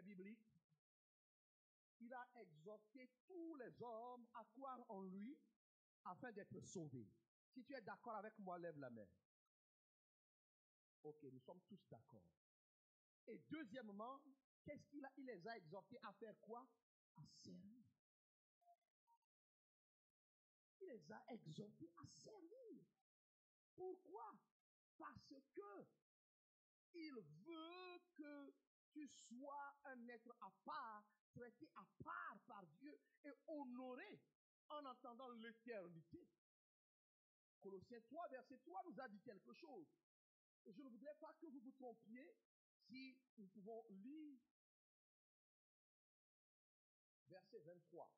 biblique, il a exhorté tous les hommes à croire en lui afin d'être sauvés. Si tu es d'accord avec moi, lève la main. Ok, nous sommes tous d'accord. Et deuxièmement, qu'est-ce qu'il a? Il les a exhortés à faire quoi? À servir. Il les a exhortés à servir. Pourquoi? Parce que il veut que tu sois un être à part, traité à part par Dieu et honoré en entendant l'éternité. Colossiens 3, verset 3 nous a dit quelque chose. Et je ne voudrais pas que vous vous trompiez si nous pouvons lire verset 23.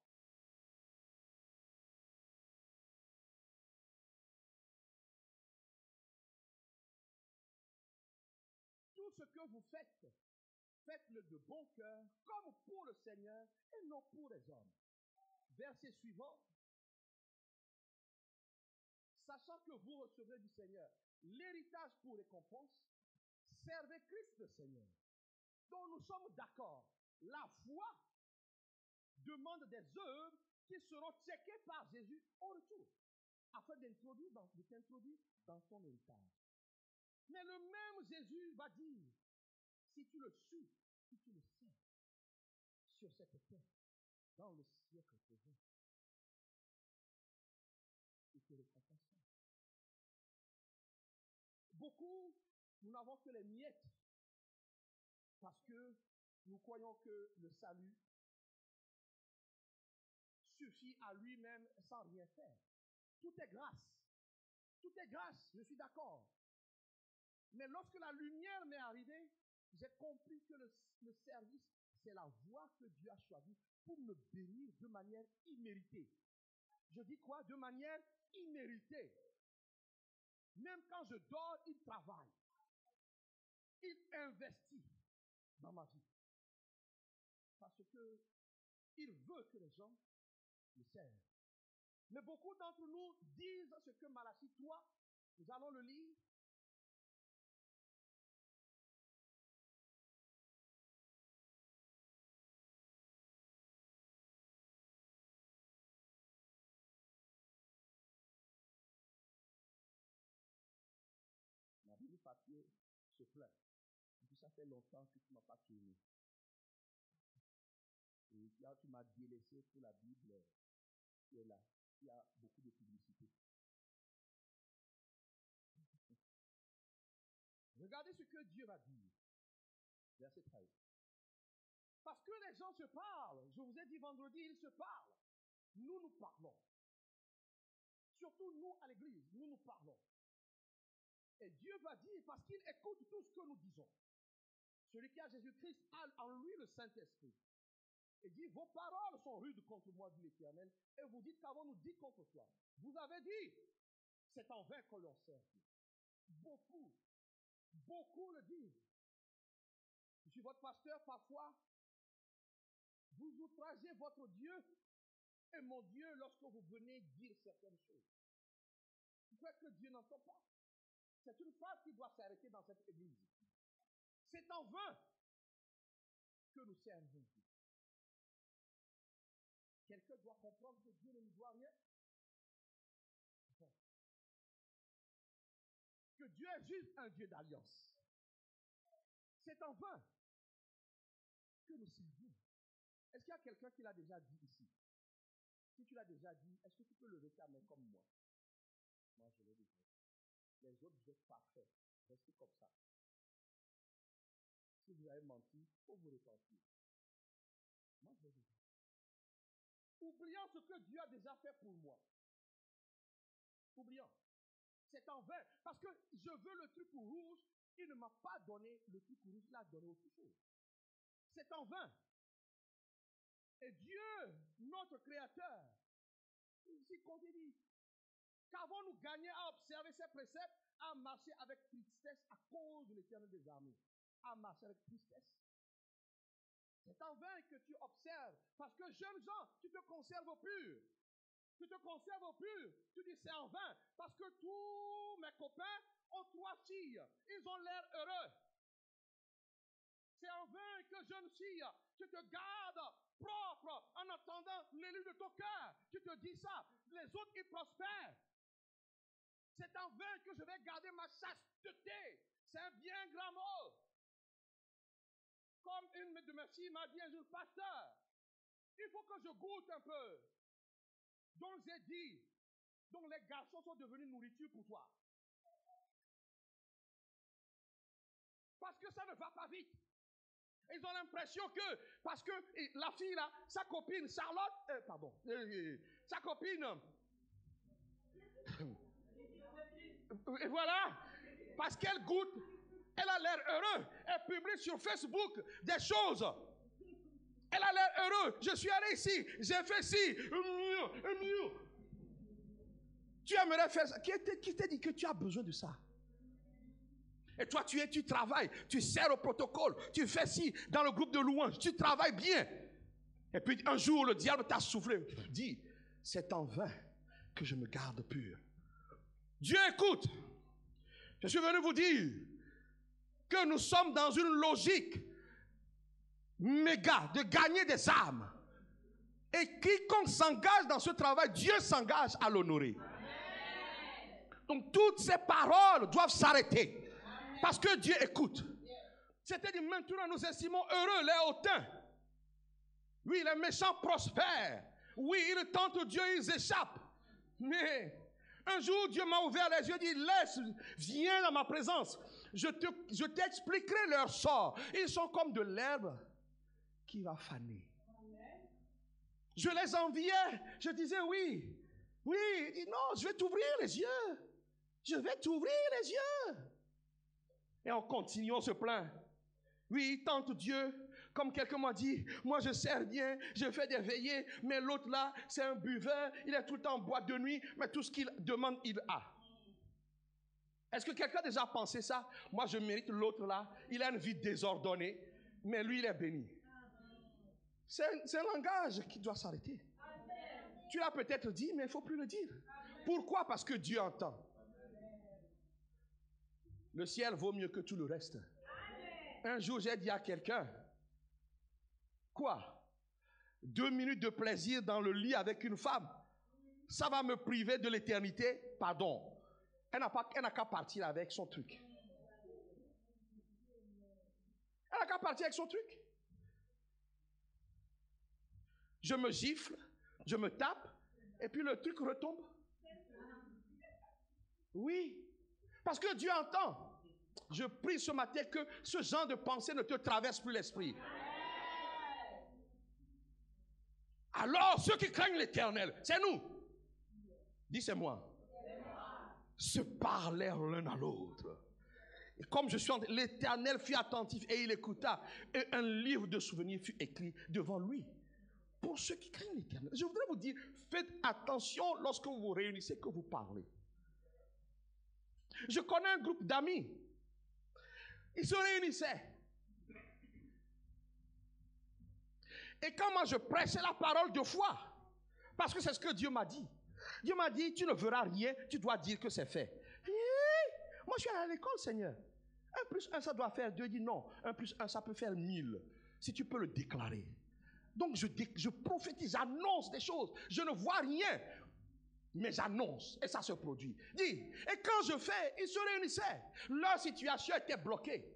Tout ce que vous faites, faites-le de bon cœur, comme pour le Seigneur et non pour les hommes. Verset suivant. Sachant que vous recevrez du Seigneur l'héritage pour récompense, servez Christ le Seigneur. Donc nous sommes d'accord. La foi demande des œuvres qui seront checkées par Jésus au retour, afin de t'introduire dans ton héritage. Mais le même Jésus va dire, si tu le suis, si tu le sais, sur cette terre, dans le siècle présent, il te récompensera. Beaucoup, nous n'avons que les miettes, parce que nous croyons que le salut suffit à lui-même sans rien faire. Tout est grâce. Tout est grâce, je suis d'accord. Mais lorsque la lumière m'est arrivée, j'ai compris que le service, c'est la voie que Dieu a choisie pour me bénir de manière imméritée. Je dis quoi? De manière imméritée. Même quand je dors, il travaille. Il investit dans ma vie. Parce que il veut que les gens le servent. Mais beaucoup d'entre nous disent ce que Malachie 3, nous allons le lire. Ma Bible papier se plaint. Et puis ça fait longtemps que tu ne m'as pas tourné. Et là, tu m'as délaissé pour la Bible qui est là. Il y a beaucoup de publicité. Regardez ce que Dieu va dire. Verset 13. Parce que les gens se parlent. Je vous ai dit vendredi, ils se parlent. Nous parlons. Surtout nous à l'église, nous parlons. Et Dieu va dire, parce qu'il écoute tout ce que nous disons. Celui qui a Jésus-Christ a en lui le Saint-Esprit. Et dit, vos paroles sont rudes contre moi, dit l'Éternel, et vous dites qu'avons-nous dit contre toi? Vous avez dit, c'est en vain que l'on sert. Beaucoup le disent. Je suis votre pasteur, parfois, vous outragez votre Dieu et mon Dieu lorsque vous venez dire certaines choses. Vous croyez que Dieu n'entend pas? C'est une phrase qui doit s'arrêter dans cette église. C'est en vain que nous servons Dieu. Quelqu'un doit comprendre que Dieu ne nous doit rien. Bon. Que Dieu est juste un Dieu d'alliance. C'est en vain que nous servons. Est-ce qu'il y a quelqu'un qui l'a déjà dit ici? Si tu l'as déjà dit, est-ce que tu peux lever ta main comme moi? Moi, je l'ai déjà dit. Les autres, vous êtes parfaits. Restez comme ça. Si vous avez menti, il faut vous repentir. Moi, je l'ai déjà dit. Oubliant ce que Dieu a déjà fait pour moi. Oubliant. C'est en vain. Parce que je veux le truc rouge, il ne m'a pas donné le truc rouge, il a donné autre chose. C'est en vain. Et Dieu, notre Créateur, ici dit, qu'avons-nous gagné à observer ces préceptes, à marcher avec tristesse à cause de l'Éternel des armées? À marcher avec tristesse. C'est en vain que tu observes, parce que jeunes gens, tu te conserves pur. Tu te conserves pur. Tu dis c'est en vain, parce que tous mes copains ont 3 filles. Ils ont l'air heureux. C'est en vain que jeune fille, tu te gardes propre en attendant l'élu de ton cœur. Tu te dis ça, les autres ils prospèrent. C'est en vain que je vais garder ma chasteté. C'est un bien grand mot. Comme une de mes filles m'a dit un jour, pasteur, il faut que je goûte un peu. Donc j'ai dit, donc les garçons sont devenus nourriture pour toi. Parce que ça ne va pas vite. Ils ont l'impression que, parce que la fille là, sa copine Charlotte, sa copine, et voilà, parce qu'elle goûte, elle a l'air heureux, elle publie sur Facebook des choses. Elle a l'air heureux, je suis allé ici, j'ai fait ci, Tu aimerais faire ça. Qui t'a dit que tu as besoin de ça? Et toi, tu travailles, tu sers au protocole, tu fais ci dans le groupe de louanges, tu travailles bien. Et puis un jour, le diable t'a soufflé. Dis, c'est en vain que je me garde pur. Dieu écoute. Je suis venu vous dire que nous sommes dans une logique méga de gagner des âmes. Et quiconque s'engage dans ce travail, Dieu s'engage à l'honorer. Donc toutes ces paroles doivent s'arrêter. Parce que Dieu écoute. C'est-à-dire maintenant nous estimons heureux les hautains. Oui, les méchants prospèrent. Oui, ils tentent Dieu, ils échappent. Mais un jour, Dieu m'a ouvert les yeux, dit, viens dans ma présence. Je t'expliquerai leur sort. Ils sont comme de l'herbe qui va faner. Je les enviais. Je disais oui. Oui, il dit non, je vais t'ouvrir les yeux. Je vais t'ouvrir les yeux. Et en continuant, on se plaint. Oui, il tente Dieu. Comme quelqu'un m'a dit, moi je sers bien, je fais des veillées, mais l'autre là, c'est un buveur, il est tout le temps en boîte de nuit, mais tout ce qu'il demande, il a. Est-ce que quelqu'un a déjà pensé ça? Moi je mérite l'autre là, il a une vie désordonnée, mais lui il est béni. C'est un langage qui doit s'arrêter. Tu l'as peut-être dit, mais il ne faut plus le dire. Pourquoi? Parce que Dieu entend. Le ciel vaut mieux que tout le reste. Un jour, j'ai dit à quelqu'un, quoi? 2 minutes de plaisir dans le lit avec une femme, ça va me priver de l'éternité? Pardon. Elle n'a qu'à partir avec son truc. Elle n'a qu'à partir avec son truc. Je me gifle, je me tape, et puis le truc retombe. Oui. Parce que Dieu entend. Je prie ce matin que ce genre de pensée ne te traverse plus l'esprit. Alors, ceux qui craignent l'Éternel, c'est nous. Dis, c'est moi. Se parlèrent l'un à l'autre. Et comme je suis en l'Éternel fut attentif et il écouta. Et un livre de souvenirs fut écrit devant lui. Pour ceux qui craignent l'Éternel. Je voudrais vous dire, faites attention lorsque vous vous réunissez, que vous parlez. Je connais un groupe d'amis. Ils se réunissaient. Et quand moi je prêchais la parole de foi, parce que c'est ce que Dieu m'a dit. Dieu m'a dit, tu ne verras rien, tu dois dire que c'est fait. Moi je suis allé à l'école, Seigneur. 1 plus 1 ça doit faire 2. Dit non, 1 plus 1 ça peut faire 1000. Si tu peux le déclarer. Donc je prophétise, j'annonce des choses. Je ne vois rien, mais j'annonce et ça se produit. Dis, et quand je fais, ils se réunissaient. Leur situation était bloquée.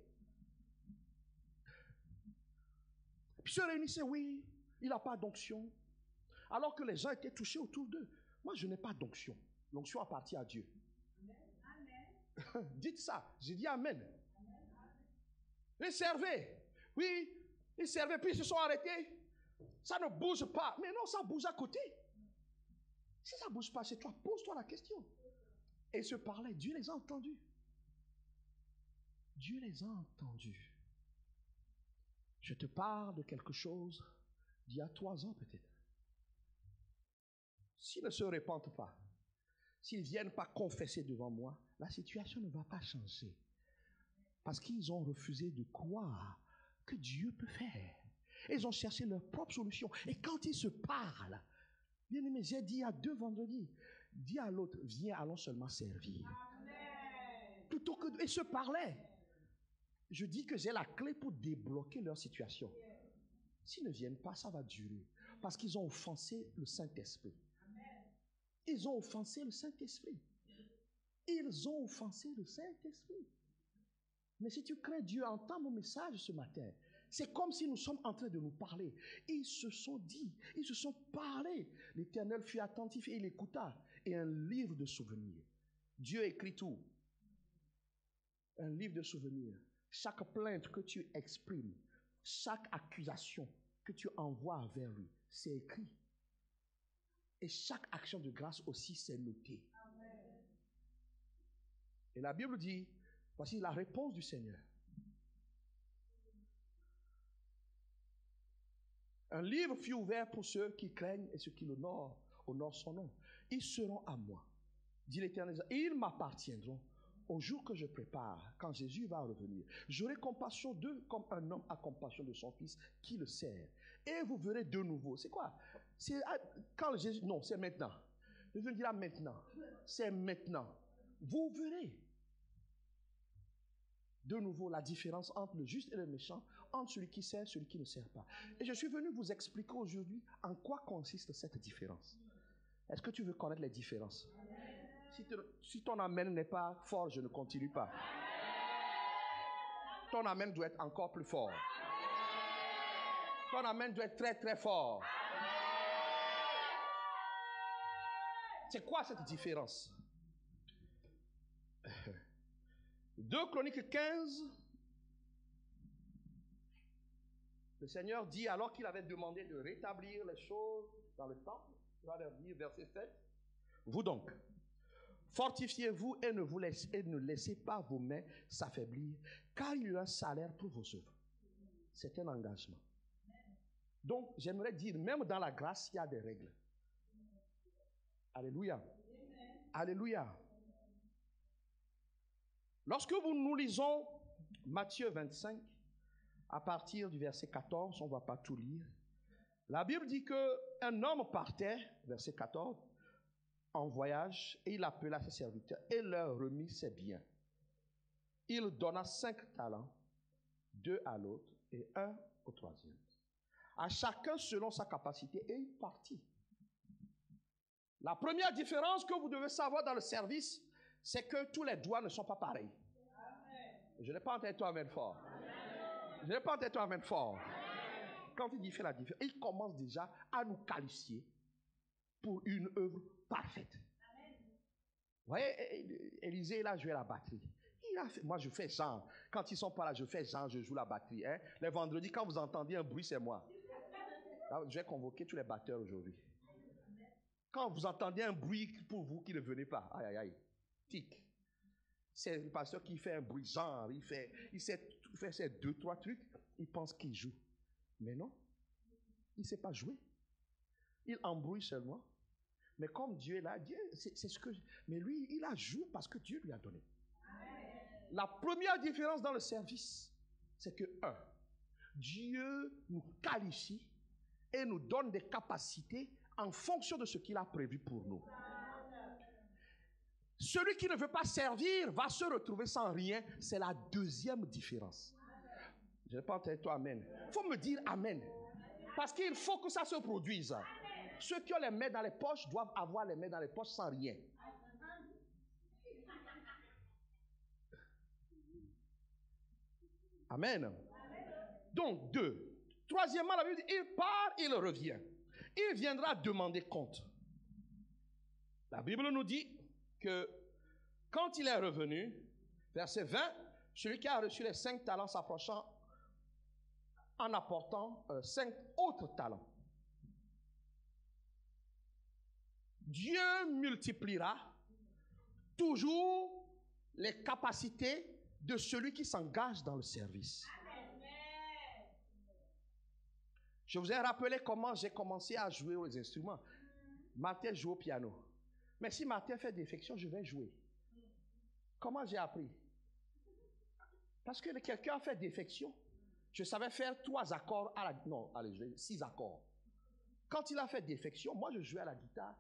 Puis se réunissaient, oui, il n'a pas d'onction. Alors que les gens étaient touchés autour d'eux. Moi, je n'ai pas d'onction. L'onction appartient à Dieu. Amen. Dites ça. J'ai dit amen. Ils servaient. Oui, ils servaient, puis ils se sont arrêtés. Ça ne bouge pas. Mais non, ça bouge à côté. Si ça ne bouge pas chez toi, pose-toi la question. Et ils se parlaient. Dieu les a entendus. Dieu les a entendus. Je te parle de quelque chose d'il y a 3 ans peut-être. S'ils ne se répandent pas, s'ils ne viennent pas confesser devant moi, la situation ne va pas changer. Parce qu'ils ont refusé de croire que Dieu peut faire. Ils ont cherché leur propre solution. Et quand ils se parlent, bien aimé, j'ai dit à 2 vendredis, dis à l'autre, viens, allons seulement servir. Amen. Plutôt que ils se parlaient. je dis que j'ai la clé pour débloquer leur situation. S'ils ne viennent pas, ça va durer. Parce qu'ils ont offensé le Saint-Esprit. Ils ont offensé le Saint-Esprit. Ils ont offensé le Saint-Esprit. Mais si tu crains Dieu, entends mon message ce matin. C'est comme si nous sommes en train de nous parler. Ils se sont dit, ils se sont parlé. L'Éternel fut attentif et il écouta. Et un livre de souvenirs. Dieu écrit tout. Un livre de souvenirs. Chaque plainte que tu exprimes, chaque accusation que tu envoies vers lui, c'est écrit. Et chaque action de grâce aussi, c'est noté. Et la Bible dit, voici la réponse du Seigneur. Un livre fut ouvert pour ceux qui craignent et ceux qui honorent son nom. Ils seront à moi, dit l'Éternel. Et ils m'appartiendront au jour que je prépare, quand Jésus va revenir. J'aurai compassion d'eux comme un homme a compassion de son fils qui le sert. Et vous verrez de nouveau. C'est quoi? C'est quand Jésus... Non, c'est maintenant. Je veux dire maintenant. C'est maintenant. Vous verrez de nouveau la différence entre le juste et le méchant, entre celui qui sert et celui qui ne sert pas. Et je suis venu vous expliquer aujourd'hui en quoi consiste cette différence. Est-ce que tu veux connaître les différences? Si ton amen n'est pas fort, je ne continue pas. Ton amen doit être encore plus fort. Ton amen doit être très très fort. C'est quoi cette différence? 2 Chroniques 15, le Seigneur dit, alors qu'il avait demandé de rétablir les choses dans le temple, il va leur dire, verset 7, vous donc, fortifiez-vous et ne laissez pas vos mains s'affaiblir, car il y a un salaire pour vos œuvres. C'est un engagement. Donc, j'aimerais dire, même dans la grâce, il y a des règles. Alléluia. Alléluia. Lorsque nous lisons Matthieu 25, à partir du verset 14, on ne va pas tout lire. La Bible dit qu'un homme partait, verset 14, en voyage, et il appela ses serviteurs et leur remit ses biens. Il donna 5 talents, 2 à l'autre et 1 au troisième. À chacun selon sa capacité, et il partit. La première différence que vous devez savoir dans le service, c'est que tous les doigts ne sont pas pareils. Je n'ai pas entendu toi amen fort. Je n'ai pas entendu toi amen fort. Quand il fait la différence, il commence déjà à nous qualifier pour une œuvre parfaite. Vous voyez, Élisée, il a joué la batterie. Moi, je fais genre. Quand ils ne sont pas là, je fais genre, je joue la batterie. Hein? Les vendredis, quand vous entendez un bruit, c'est moi. Là, je vais convoquer tous les batteurs aujourd'hui. Quand vous entendez un bruit pour vous qui ne venez pas, aïe, aïe, aïe, tic. C'est le pasteur qui fait un bruit genre, il fait ces 2-3 trucs, il pense qu'il joue. Mais non, il ne sait pas jouer. Il embrouille seulement. Mais comme Dieu est là, Dieu, c'est ce que... Mais lui, il a joué parce que Dieu lui a donné. La première différence dans le service, c'est que, Dieu nous qualifie et nous donne des capacités en fonction de ce qu'il a prévu pour nous. Celui qui ne veut pas servir va se retrouver sans rien. C'est la deuxième différence. Je n'ai pas entendu toi, amen. Il faut me dire amen. Parce qu'il faut que ça se produise. Ceux qui ont les mains dans les poches doivent avoir les mains dans les poches sans rien. Amen. Donc, 2. Troisièmement, la Bible dit, il part, il revient. Il viendra demander compte. La Bible nous dit que quand il est revenu, verset 20, celui qui a reçu les 5 talents s'approchant en apportant 5 autres talents. Dieu multipliera toujours les capacités de celui qui s'engage dans le service. Je vous ai rappelé comment j'ai commencé à jouer aux instruments. Martin joue au piano. Mais si Martin fait défection, je vais jouer. Comment j'ai appris? Parce que quelqu'un a fait défection. Je savais faire 3 accords à la... Non, allez, 6 accords. Quand il a fait défection, moi je jouais à la guitare.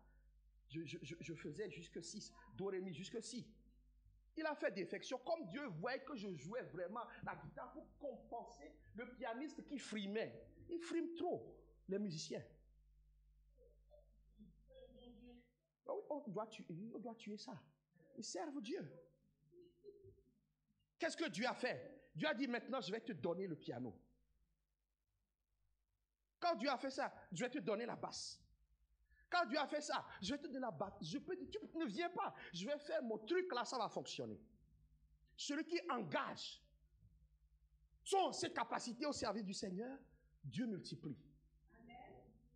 Je faisais jusque 6. Do, ré, mi, jusque 6. Il a fait défection. Comme Dieu voyait que je jouais vraiment la guitare pour compenser le pianiste qui frimait. Il frime trop, les musiciens. Ah oui, on doit tuer ça. Ils servent Dieu. Qu'est-ce que Dieu a fait? Dieu a dit maintenant, je vais te donner le piano. Quand Dieu a fait ça, je vais te donner la basse. Quand Dieu a fait ça, je vais te donner la basse. Je peux dire, tu ne viens pas. Je vais faire mon truc là, ça va fonctionner. Celui qui engage ses capacités au service du Seigneur, Dieu multiplie.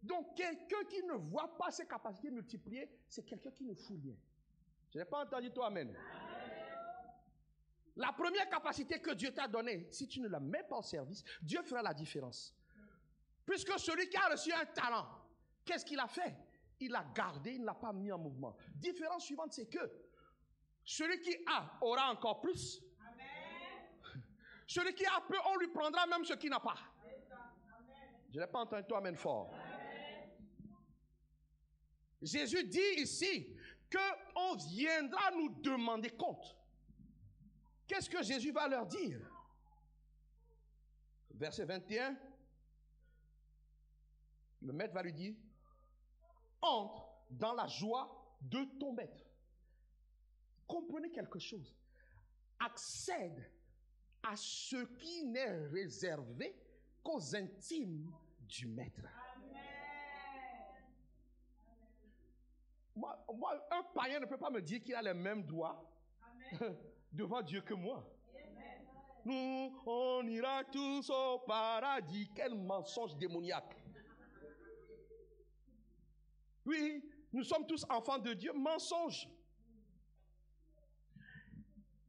Donc, quelqu'un qui ne voit pas ses capacités multipliées, c'est quelqu'un qui ne fout rien. Je n'ai pas entendu toi, amen. La première capacité que Dieu t'a donnée, si tu ne la mets pas au service, Dieu fera la différence. Puisque celui qui a reçu un talent, qu'est-ce qu'il a fait? Il l'a gardé, il ne l'a pas mis en mouvement. Différence suivante, c'est que celui qui a aura encore plus. Amen. Celui qui a peu, on lui prendra même ce qui n'a pas. Je n'ai pas entendu toi, amen fort. Amen. Jésus dit ici qu'on viendra nous demander compte. Qu'est-ce que Jésus va leur dire? Verset 21. Le maître va lui dire, entre dans la joie de ton maître. Comprenez quelque chose. Accède à ce qui n'est réservé qu'aux intimes du maître. Moi, un païen ne peut pas me dire qu'il a les mêmes droits devant Dieu que moi. Nous, on ira tous au paradis. Quel mensonge démoniaque. Oui, nous sommes tous enfants de Dieu. Mensonge.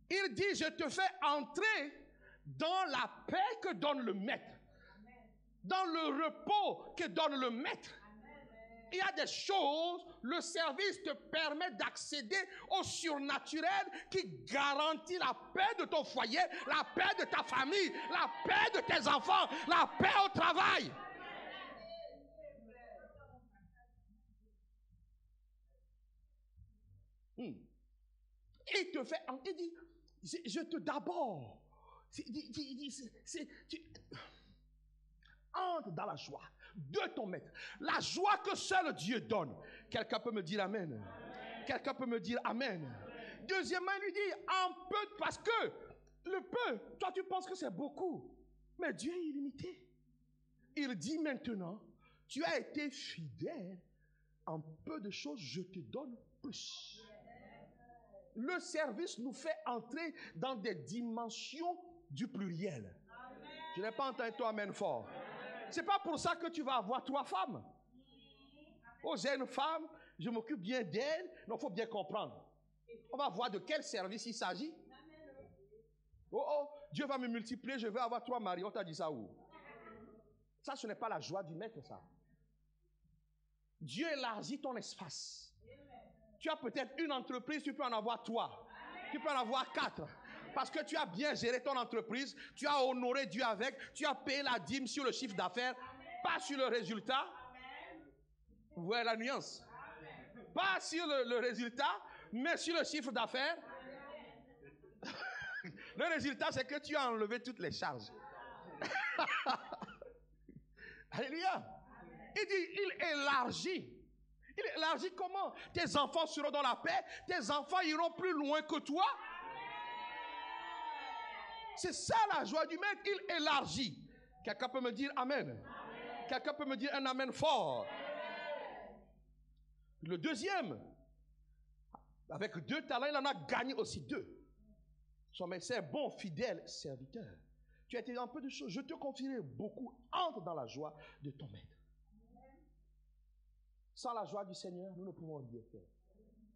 Il dit, je te fais entrer dans la paix que donne le maître. Dans le repos que donne le maître. Il y a des choses, le service te permet d'accéder au surnaturel qui garantit la paix de ton foyer, la paix de ta famille, la paix de tes enfants, la paix au travail. Il te fait, il dit, je te d'abord, entre dans la joie de ton maître. La joie que seul Dieu donne. Quelqu'un peut me dire amen. Amen. Quelqu'un peut me dire amen. Amen. Deuxièmement, il lui dit un peu, parce que le peu, toi tu penses que c'est beaucoup, mais Dieu est illimité. Il dit maintenant, tu as été fidèle en peu de choses, je te donne plus. Le service nous fait entrer dans des dimensions du pluriel. Amen. Je n'ai pas entendu toi amen fort. C'est pas pour ça que tu vas avoir 3 femmes. Oh, j'ai une femme, je m'occupe bien d'elle. Non, il faut bien comprendre. On va voir de quel service il s'agit. Oh, Dieu va me multiplier, je vais avoir 3 maris. On t'a dit ça où? Ça, ce n'est pas la joie du maître, ça. Dieu élargit ton espace. Tu as peut-être une entreprise, tu peux en avoir 3. Tu peux en avoir 4. Parce que tu as bien géré ton entreprise, tu as honoré Dieu avec, tu as payé la dîme sur le chiffre d'affaires, pas sur le résultat. Vous voyez la nuance? Pas sur le résultat, mais sur le chiffre d'affaires. Le résultat, c'est que tu as enlevé toutes les charges. Alléluia. Il dit, il élargit. Il élargit comment? Tes enfants seront dans la paix, tes enfants iront plus loin que toi. C'est ça la joie du maître, il élargit. Quelqu'un peut me dire amen. Amen. Quelqu'un peut me dire un amen fort. Amen. Le deuxième, avec 2 talents, il en a gagné aussi 2. Son maître, c'est un bon, fidèle serviteur. Tu as été un peu de choses, je te confierai beaucoup. Entre dans la joie de ton maître. Amen. Sans la joie du Seigneur, nous ne pouvons rien faire.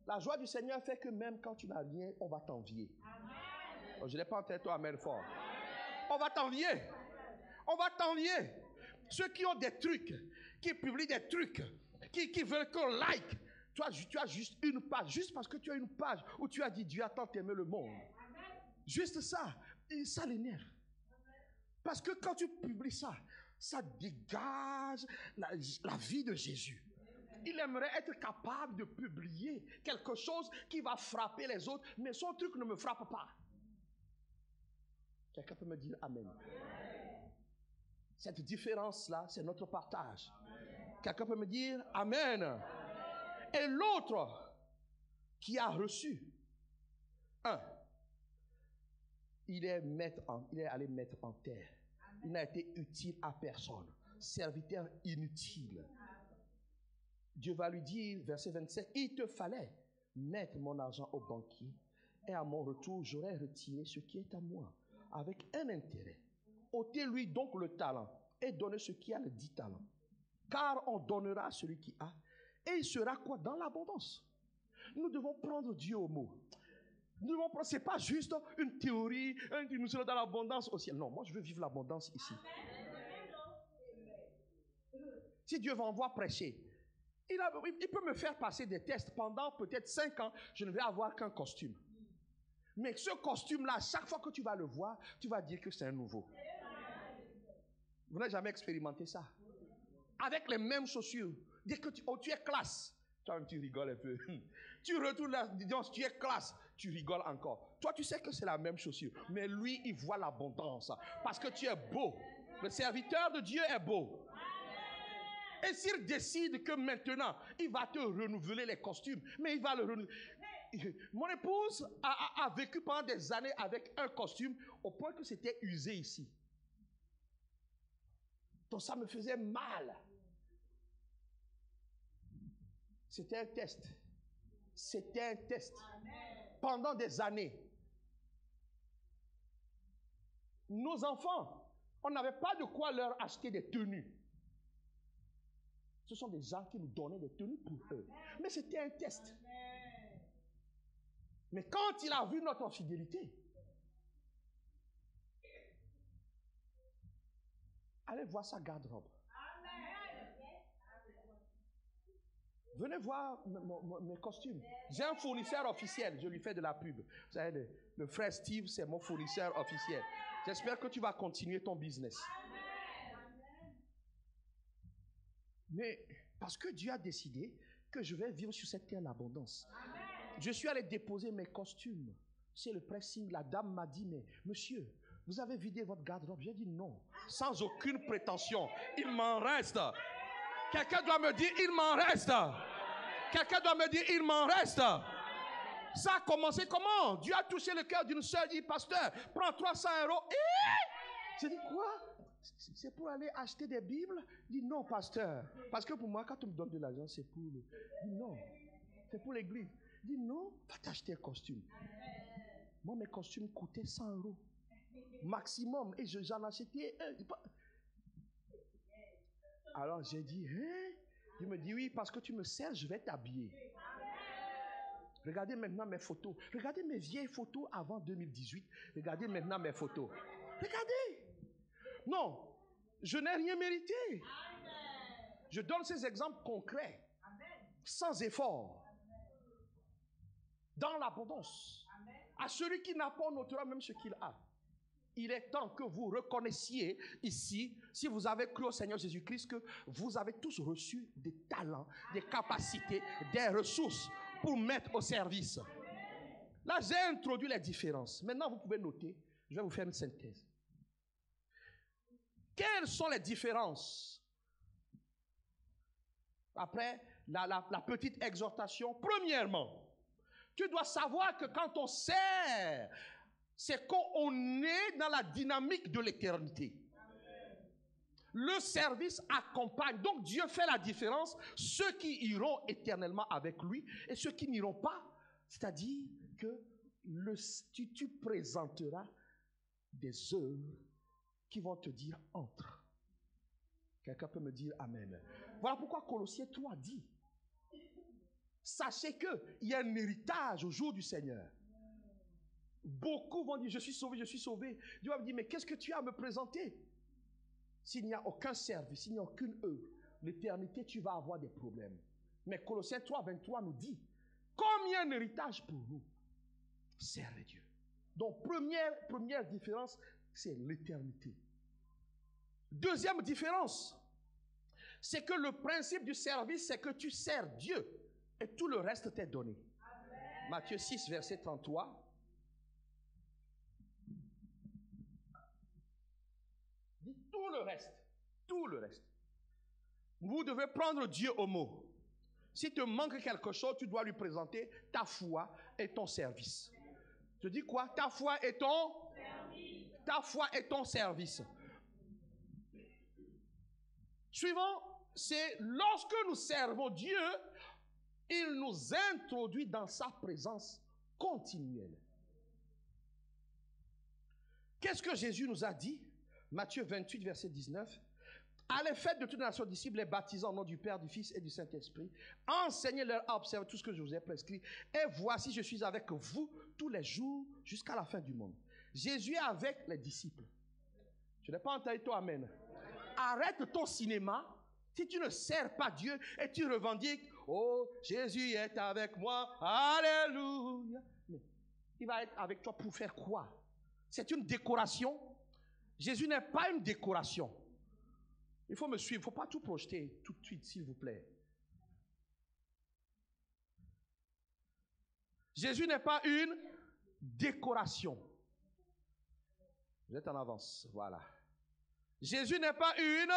La joie du Seigneur fait que même quand tu n'as rien, on va t'envier. Amen. Je n'ai pas entendu toi, amen fort. On va t'envier. On va t'envier. Ceux qui ont des trucs, qui publient des trucs, qui veulent qu'on like. Toi, tu as juste une page. Juste parce que tu as une page où tu as dit Dieu a tant aimé le monde. Juste ça. Et ça l'énerve. Parce que quand tu publies ça, ça dégage la vie de Jésus. Il aimerait être capable de publier quelque chose qui va frapper les autres, mais son truc ne me frappe pas. Quelqu'un peut me dire Amen. Cette différence-là, c'est notre partage. Quelqu'un peut me dire Amen. Et l'autre qui a reçu, il est allé mettre en terre. Il n'a été utile à personne. Serviteur inutile. Dieu va lui dire, verset 27, il te fallait mettre mon argent au banquier et à mon retour, j'aurais retiré ce qui est à moi avec un intérêt. Ôtez-lui donc le talent et donnez ce qui a les 10 talents. Car on donnera à celui qui a et il sera quoi? Dans l'abondance. Nous devons prendre Dieu au mot. Ce n'est pas juste une théorie, nous serons dans l'abondance au ciel. Non, moi je veux vivre l'abondance ici. Si Dieu m'envoie prêcher, il peut me faire passer des tests pendant peut-être 5 ans, je ne vais avoir qu'un costume. Mais ce costume-là, chaque fois que tu vas le voir, tu vas dire que c'est un nouveau. Vous n'avez jamais expérimenté ça? Avec les mêmes chaussures. Dès que tu es classe, toi-même tu rigoles un peu. Tu retournes là, disons, tu es classe, tu rigoles encore. Toi, tu sais que c'est la même chaussure. Mais lui, il voit l'abondance. Parce que tu es beau. Le serviteur de Dieu est beau. Et s'il décide que maintenant, il va te renouveler les costumes, mais il va le renouveler. Mon épouse a vécu pendant des années avec un costume au point que c'était usé ici. Donc ça me faisait mal. C'était un test. C'était un test. Pendant des années. Nos enfants, on n'avait pas de quoi leur acheter des tenues. Ce sont des gens qui nous donnaient des tenues pour eux. Mais c'était un test. Mais quand il a vu notre fidélité, allez voir sa garde-robe. Venez voir mes costumes. J'ai un fournisseur officiel, je lui fais de la pub. Vous savez, le frère Steve, c'est mon fournisseur officiel. J'espère que tu vas continuer ton business. Mais parce que Dieu a décidé que je vais vivre sur cette terre l'abondance. Je suis allé déposer mes costumes. C'est le pressing. La dame m'a dit, mais monsieur, vous avez vidé votre garde-robe? J'ai dit non, sans aucune prétention. Il m'en reste. Quelqu'un doit me dire, il m'en reste. Quelqu'un doit me dire, il m'en reste. Ça a commencé comment? Dieu a touché le cœur d'une sœur, dit, pasteur, prends 300 €. J'ai dit, quoi? C'est pour aller acheter des Bibles? Il dit, non, pasteur. Parce que pour moi, quand on me donne de l'argent, c'est pour le... Il dit, non, c'est pour l'église. Il dit, non, va t'acheter un costume. Moi, mes costumes coûtaient 100 € maximum. Et j'en achetais un. Alors j'ai dit, hein? Il me dit, oui, parce que tu me sers, je vais t'habiller. Regardez maintenant mes photos. Regardez mes vieilles photos avant 2018. Regardez maintenant mes photos. Regardez. Non, je n'ai rien mérité. Je donne ces exemples concrets, sans effort, dans l'abondance. À celui qui n'a pas, on notera même ce qu'il a. Il est temps que vous reconnaissiez ici, si vous avez cru au Seigneur Jésus-Christ, que vous avez tous reçu des talents, des capacités, des ressources pour mettre au service. Là, j'ai introduit les différences. Maintenant, vous pouvez noter, je vais vous faire une synthèse. Quelles sont les différences? Après la petite exhortation, premièrement, tu dois savoir que quand on sert, c'est qu'on est dans la dynamique de l'éternité. Le service accompagne. Donc Dieu fait la différence. Ceux qui iront éternellement avec lui et ceux qui n'iront pas. C'est-à-dire que tu présenteras des œuvres qui vont te dire entre. Quelqu'un peut me dire Amen. Voilà pourquoi Colossiens 3 dit, sachez qu'il y a un héritage au jour du Seigneur. Beaucoup vont dire, je suis sauvé, je suis sauvé. Dieu va me dire, mais qu'est-ce que tu as à me présenter? S'il n'y a aucun service, s'il n'y a aucune œuvre, l'éternité, tu vas avoir des problèmes. Mais Colossiens 3, 23 nous dit, comme il y a un héritage pour nous, servez Dieu. Donc, première différence, c'est l'éternité. Deuxième différence, c'est que le principe du service, c'est que tu sers Dieu et tout le reste t'est donné. Amen. Matthieu 6, verset 33. Dit tout le reste. Tout le reste. Vous devez prendre Dieu au mot. Si te manque quelque chose, tu dois lui présenter ta foi et ton service. Je dis quoi? Ta foi et ton service. Ta foi et ton service. Suivant, c'est lorsque nous servons Dieu, il nous introduit dans sa présence continuelle. Qu'est-ce que Jésus nous a dit? Matthieu 28, verset 19. Allez, faites de toutes les nations disciples, les baptisant au nom du Père, du Fils et du Saint-Esprit. Enseignez-leur à observer tout ce que je vous ai prescrit. Et voici, je suis avec vous tous les jours jusqu'à la fin du monde. Jésus est avec les disciples. Je n'ai pas entendu toi, amen. Arrête ton cinéma si tu ne sers pas Dieu et tu revendiques, oh, Jésus est avec moi, alléluia. Mais il va être avec toi pour faire quoi? C'est une décoration. Jésus n'est pas une décoration. Il faut me suivre, il ne faut pas tout projeter tout de suite, s'il vous plaît. Jésus n'est pas une décoration. Vous êtes en avance, voilà. Jésus n'est pas une...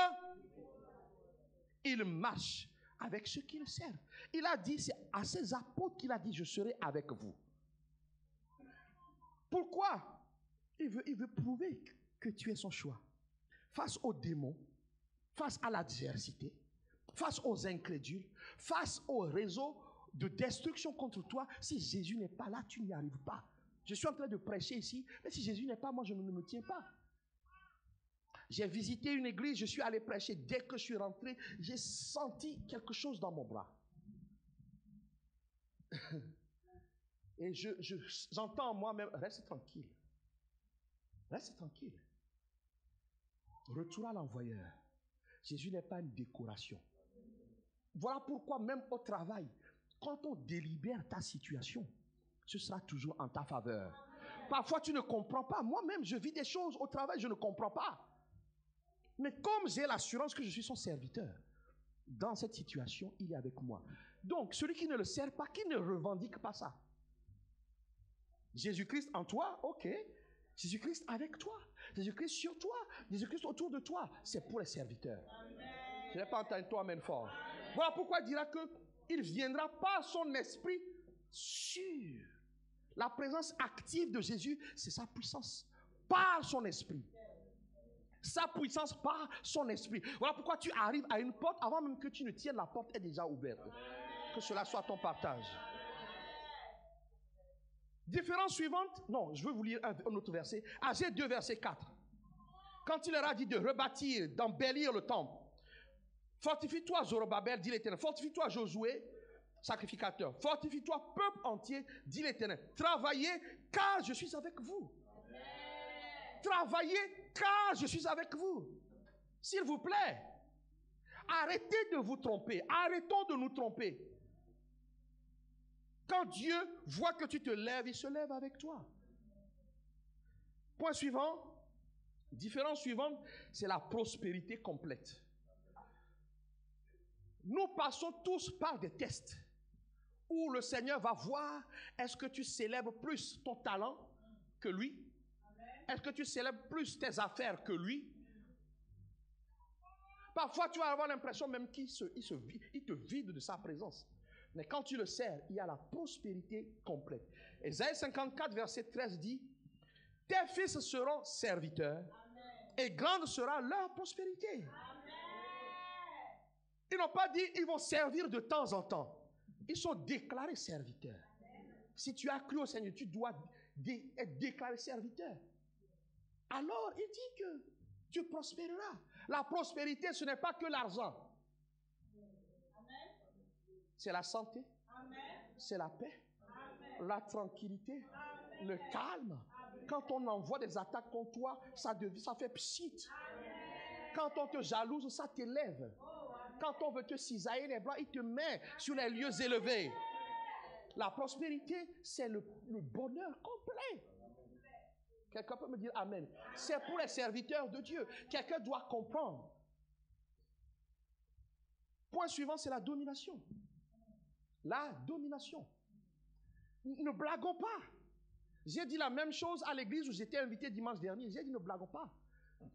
Il marche avec ceux qui le servent. Il a dit, c'est à ses apôtres qu'il a dit, je serai avec vous. Pourquoi? Il veut prouver que tu es son choix. Face aux démons, face à l'adversité, face aux incrédules, face au réseau de destruction contre toi, si Jésus n'est pas là, tu n'y arrives pas. Je suis en train de prêcher ici, mais si Jésus n'est pas, moi je ne me tiens pas. J'ai visité une église, je suis allé prêcher. Dès que je suis rentré, j'ai senti quelque chose dans mon bras. Et j'entends en moi-même, reste tranquille. Reste tranquille. Retour à l'envoyeur. Jésus n'est pas une décoration. Voilà pourquoi même au travail, quand on délibère ta situation, ce sera toujours en ta faveur. Parfois tu ne comprends pas. Moi-même, je vis des choses au travail, je ne comprends pas. Mais comme j'ai l'assurance que je suis son serviteur, dans cette situation, il est avec moi. Donc, celui qui ne le sert pas, qui ne revendique pas ça. Jésus-Christ en toi, ok. Jésus-Christ avec toi. Jésus-Christ sur toi. Jésus-Christ autour de toi. C'est pour les serviteurs. Amen. Je n'ai pas entendu toi, amen fort. Amen. Voilà pourquoi il dira qu'il viendra par son esprit sur. La présence active de Jésus, c'est sa puissance. Par son esprit. Sa puissance par son esprit. Voilà pourquoi tu arrives à une porte, avant même que tu ne tiennes, la porte est déjà ouverte. Que cela soit ton partage. Différence suivante. Non, je veux vous lire un autre verset. Agé 2, verset 4. Quand il leur a dit de rebâtir, d'embellir le temple. Fortifie-toi, Zorobabel, dit l'Éternel. Fortifie-toi, Josué, sacrificateur. Fortifie-toi, peuple entier, dit l'Éternel. Travaillez, car je suis avec vous. Travaillez, car je suis avec vous. S'il vous plaît, arrêtez de vous tromper. Arrêtons de nous tromper. Quand Dieu voit que tu te lèves, il se lève avec toi. Point suivant. Différence suivante, c'est la prospérité complète. Nous passons tous par des tests où le Seigneur va voir, est-ce que tu célèbres plus ton talent que lui? Est-ce que tu célèbres plus tes affaires que lui? Parfois, tu vas avoir l'impression même qu'il te vide de sa présence. Mais quand tu le sers, il y a la prospérité complète. Ésaïe 54, verset 13 dit, « Tes fils seront serviteurs, Amen. Et grande sera leur prospérité. » Amen. Ils n'ont pas dit, ils vont servir de temps en temps. Ils sont déclarés serviteurs. Amen. Si tu as cru au Seigneur, tu dois être déclaré serviteur. Alors, il dit que tu prospéreras. La prospérité, ce n'est pas que l'argent. C'est la santé. C'est la paix. La tranquillité. Le calme. Quand on envoie des attaques contre toi, ça fait pchit. Quand on te jalouse, ça t'élève. Quand on veut te cisailler les bras, il te met sur les lieux élevés. La prospérité, c'est le bonheur complet. Quelqu'un peut me dire amen. C'est pour les serviteurs de Dieu. Quelqu'un doit comprendre. Point suivant, c'est la domination. La domination. Ne blaguons pas. J'ai dit la même chose à l'église où j'étais invité dimanche dernier. J'ai dit ne blaguons pas.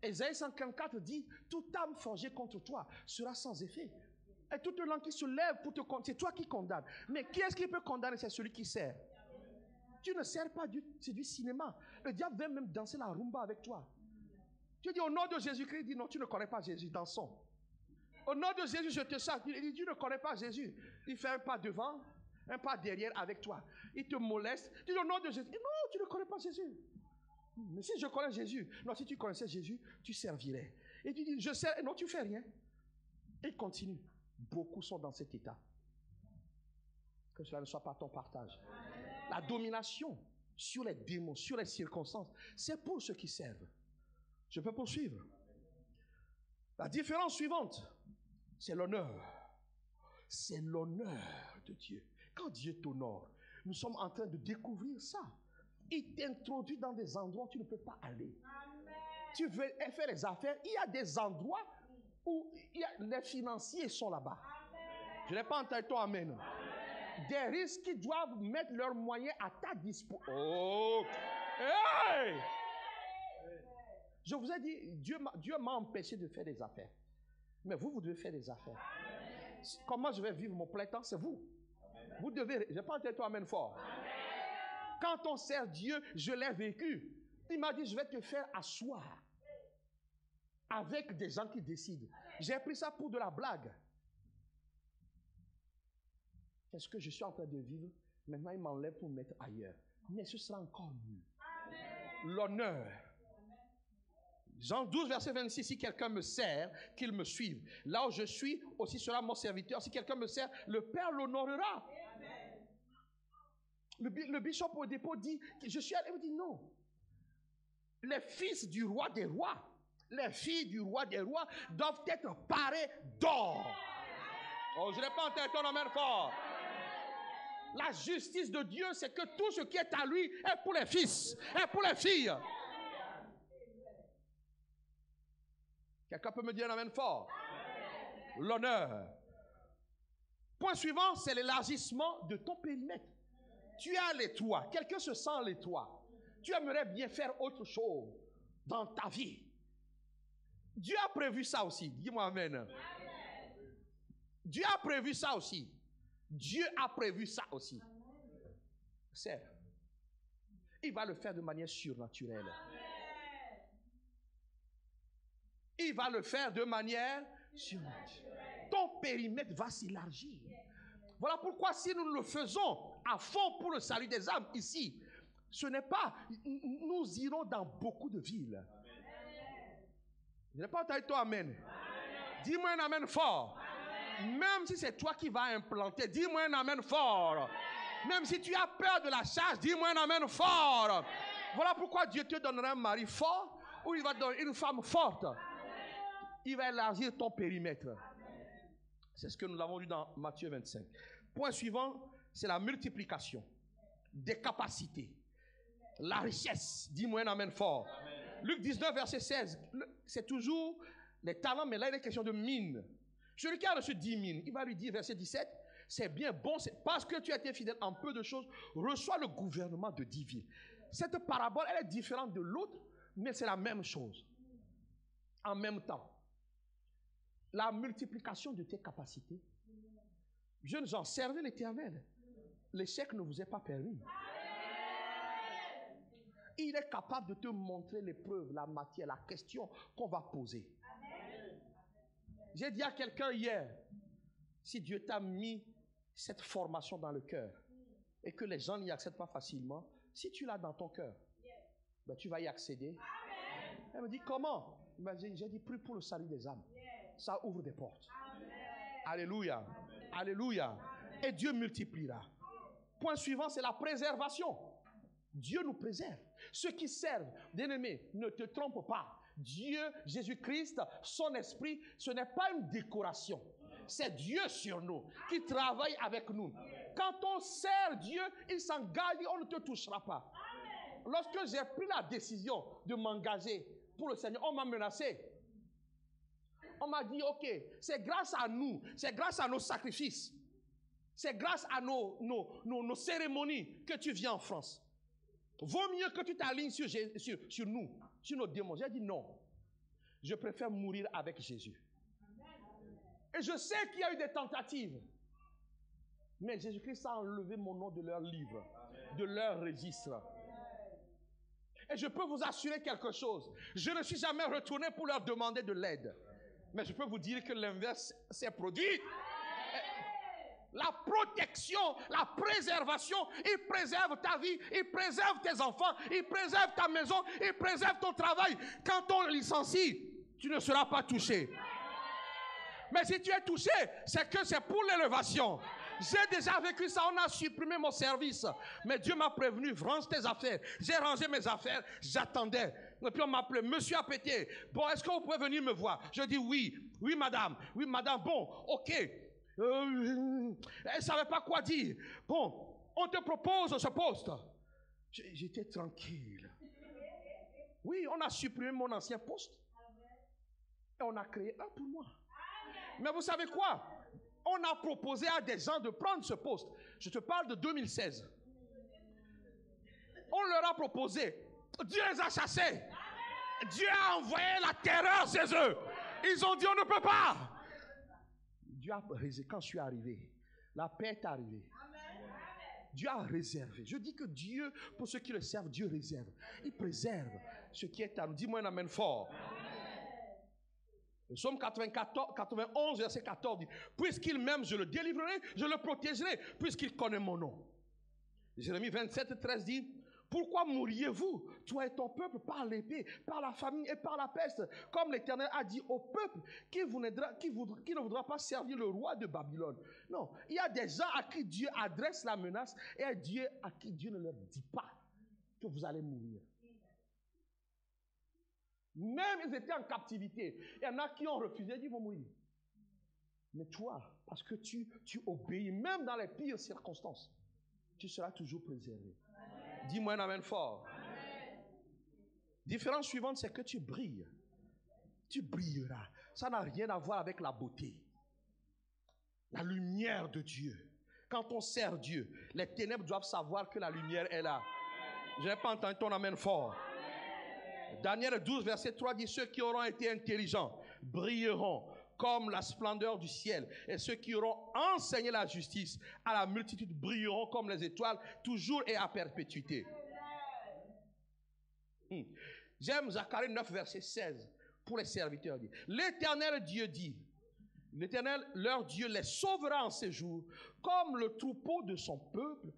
Ésaïe 54 dit, toute âme forgée contre toi sera sans effet. Et toute langue qui se lève pour te condamner, c'est toi qui condamnes. Mais qui est-ce qui peut condamner? C'est celui qui sert. Tu ne sers pas, c'est du cinéma. Le diable vient même danser la rumba avec toi. Tu dis au nom de Jésus-Christ, il dit non, tu ne connais pas Jésus, dansons. Au nom de Jésus, je te chasse. Il dit, tu ne connais pas Jésus. Il fait un pas devant, un pas derrière avec toi. Il te moleste. Tu dis au nom de Jésus. Non, tu ne connais pas Jésus. Mais si je connais Jésus, non, si tu connaissais Jésus, tu servirais. Et tu dis, je sers, non, tu fais rien. Et continue. Beaucoup sont dans cet état. Que cela ne soit pas ton partage. La domination sur les démons, sur les circonstances, c'est pour ceux qui servent. Je peux poursuivre. La différence suivante, c'est l'honneur. C'est l'honneur de Dieu. Quand Dieu t'honore, nous sommes en train de découvrir ça. Il t'introduit dans des endroits où tu ne peux pas aller. Amen. Tu veux faire les affaires, il y a des endroits où les financiers sont là-bas. Je n'ai pas entendu ton amen. Des risques qui doivent mettre leurs moyens à ta disposition. Oh! Hey! Je vous ai dit, Dieu m'a empêché de faire des affaires. Mais vous devez faire des affaires. Comment je vais vivre mon plein temps? C'est vous. Vous devez, je n'ai pas entendu ton amen fort. Quand on sert Dieu, je l'ai vécu. Il m'a dit, je vais te faire asseoir avec des gens qui décident. J'ai pris ça pour de la blague. Qu'est-ce que je suis en train de vivre? Maintenant, il m'enlève pour me mettre ailleurs. Mais ce sera encore mieux. L'honneur. Jean 12, verset 26, si quelqu'un me sert, qu'il me suive. Là où je suis, aussi sera mon serviteur. Si quelqu'un me sert, le Père l'honorera. Le bishop au dépôt dit, je suis allé, il me dit non. Les fils du roi des rois, les filles du roi des rois doivent être parés d'or. Oh, je n'ai pas entendu ton amen fort. La justice de Dieu, c'est que tout ce qui est à lui est pour les fils, est pour les filles. Quelqu'un peut me dire un amen fort? L'honneur. Point suivant, c'est l'élargissement de ton périmètre. Tu as les toits. Quelqu'un se sent les toits. Tu aimerais bien faire autre chose dans ta vie. Dieu a prévu ça aussi. Dis-moi amen. Dieu a prévu ça aussi. Dieu a prévu ça aussi. C'est. Il va le faire de manière surnaturelle. Il va le faire de manière surnaturelle. Ton périmètre va s'élargir. Voilà pourquoi si nous le faisons à fond pour le salut des âmes ici, ce n'est pas, nous irons dans beaucoup de villes. Je n'ai pas entendu toi amen. Dis-moi un amen fort. Même si c'est toi qui vas implanter, dis-moi un amen fort. Même si tu as peur de la charge, dis-moi un amen fort. Voilà pourquoi Dieu te donnera un mari fort ou il va te donner une femme forte. Il va élargir ton périmètre. C'est ce que nous avons lu dans Matthieu 25. Point suivant, c'est la multiplication des capacités. La richesse. Dis-moi un amen fort. Amen. Luc 19, verset 16. C'est toujours les talents, mais là il est question de mine. Celui qui a reçu 10 mines, il va lui dire, verset 17, c'est bien bon, c'est parce que tu as été fidèle en peu de choses, reçois le gouvernement de 10 villes. Cette parabole, elle est différente de l'autre, mais c'est la même chose. En même temps. La multiplication de tes capacités. Jeunes gens, servez l'Éternel. L'échec ne vous est pas permis. Il est capable de te montrer l'épreuve, la matière, la question qu'on va poser. J'ai dit à quelqu'un hier, si Dieu t'a mis cette formation dans le cœur et que les gens n'y accèdent pas facilement, si tu l'as dans ton cœur, ben tu vas y accéder. Elle me dit comment? J'ai dit prie pour le salut des âmes. Ça ouvre des portes. Alléluia. Alléluia. Et Dieu multipliera. Point suivant, c'est la préservation. Dieu nous préserve. Ceux qui servent, bien-aimés, ne te trompe pas. Dieu, Jésus-Christ, son esprit, ce n'est pas une décoration. C'est Dieu sur nous, qui travaille avec nous. Quand on sert Dieu, il s'engage, on ne te touchera pas. Lorsque j'ai pris la décision de m'engager pour le Seigneur, on m'a menacé. On m'a dit, ok, c'est grâce à nous, c'est grâce à nos sacrifices, c'est grâce à nos cérémonies que tu viens en France. Vaut mieux que tu t'alignes sur nous, sur nos démons. J'ai dit non. Je préfère mourir avec Jésus. Et je sais qu'il y a eu des tentatives. Mais Jésus-Christ a enlevé mon nom de leur livre, de leur registre. Et je peux vous assurer quelque chose. Je ne suis jamais retourné pour leur demander de l'aide. Mais je peux vous dire que l'inverse s'est produit. La protection, la préservation, il préserve ta vie, il préserve tes enfants, il préserve ta maison, il préserve ton travail. Quand on licencie, tu ne seras pas touché. Mais si tu es touché, c'est que c'est pour l'élévation. J'ai déjà vécu ça, on a supprimé mon service. Mais Dieu m'a prévenu, range tes affaires. J'ai rangé mes affaires, j'attendais. Et puis on m'a appelé, monsieur a pété. Bon, est-ce que vous pouvez venir me voir? Je dis oui, oui madame, bon, ok. Elle ne savait pas quoi dire. Bon, on te propose ce poste. J'étais tranquille. Oui, on a supprimé mon ancien poste. Et on a créé un pour moi. Mais vous savez quoi? On a proposé à des gens de prendre ce poste. Je te parle de 2016. On leur a proposé. Dieu les a chassés. Dieu a envoyé la terreur chez eux. Ils ont dit on ne peut pas. Dieu a réservé. Quand je suis arrivé, la paix est arrivée. Dieu a réservé. Je dis que Dieu, pour ceux qui le servent, Dieu réserve. Il préserve ce qui est à nous. Dis-moi un amen fort. Le psaume 91, verset 14 dit, puisqu'il m'aime, je le délivrerai, je le protégerai, puisqu'il connaît mon nom. Jérémie 27, 13 dit, pourquoi mourriez-vous, toi et ton peuple, par l'épée, par la famine et par la peste, comme l'Éternel a dit au peuple qui ne voudra pas servir le roi de Babylone. Non, il y a des gens à qui Dieu adresse la menace et à Dieu à qui Dieu ne leur dit pas que vous allez mourir. Même ils étaient en captivité. Il y en a qui ont refusé, ils vont mourir. Mais toi, parce que tu obéis, même dans les pires circonstances, tu seras toujours préservé. Dis-moi un amen fort. Amen. Différence suivante, c'est que tu brilles. Tu brilleras. Ça n'a rien à voir avec la beauté. La lumière de Dieu. Quand on sert Dieu, les ténèbres doivent savoir que la lumière est là. Je n'ai pas entendu ton amen fort. Daniel 12, verset 3 dit, ceux qui auront été intelligents brilleront comme la splendeur du ciel. Et ceux qui auront enseigné la justice à la multitude brilleront comme les étoiles, toujours et à perpétuité. J'aime Zacharie 9, verset 16, pour les serviteurs. L'Éternel Dieu dit, l'Éternel, leur Dieu, les sauvera en ces jours, comme le troupeau de son peuple.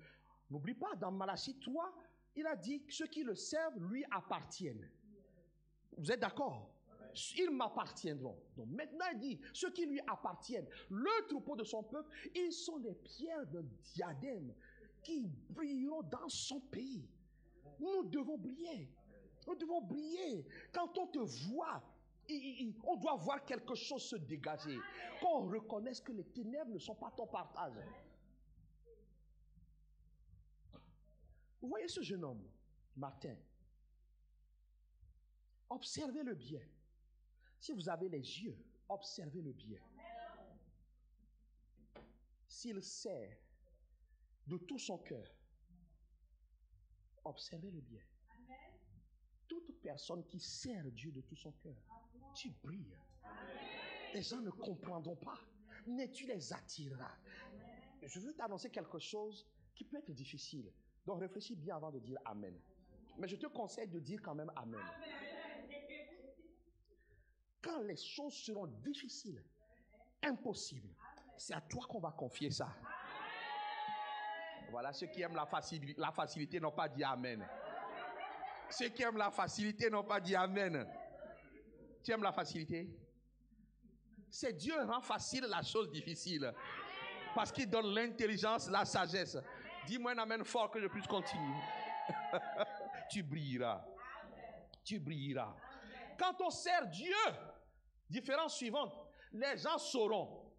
N'oublie pas, dans Malachie 3, il a dit que ceux qui le servent lui appartiennent. Vous êtes d'accord? Ils m'appartiendront. Donc maintenant il dit, ceux qui lui appartiennent, le troupeau de son peuple, ils sont les pierres d'un diadème qui brilleront dans son pays. Nous devons briller. Nous devons briller. Quand on te voit, on doit voir quelque chose se dégager. Qu'on reconnaisse que les ténèbres ne sont pas ton partage. Vous voyez ce jeune homme, Martin? Observez le bien. Si vous avez les yeux, observez le bien. S'il sert de tout son cœur, observez le bien. Toute personne qui sert Dieu de tout son cœur, tu brilles. Les gens ne comprendront pas, mais tu les attireras. Je veux t'annoncer quelque chose qui peut être difficile. Donc réfléchis bien avant de dire Amen. Mais je te conseille de dire quand même Amen. Quand les choses seront difficiles, impossibles, c'est à toi qu'on va confier ça. Voilà, ceux qui aiment la facilité n'ont pas dit Amen. Ceux qui aiment la facilité n'ont pas dit Amen. Tu aimes la facilité? C'est Dieu rend facile la chose difficile. Parce qu'il donne l'intelligence, la sagesse. Dis-moi un Amen fort que je puisse continuer. Tu brilleras. Tu brilleras. Quand on sert Dieu, différence suivante, les gens sauront.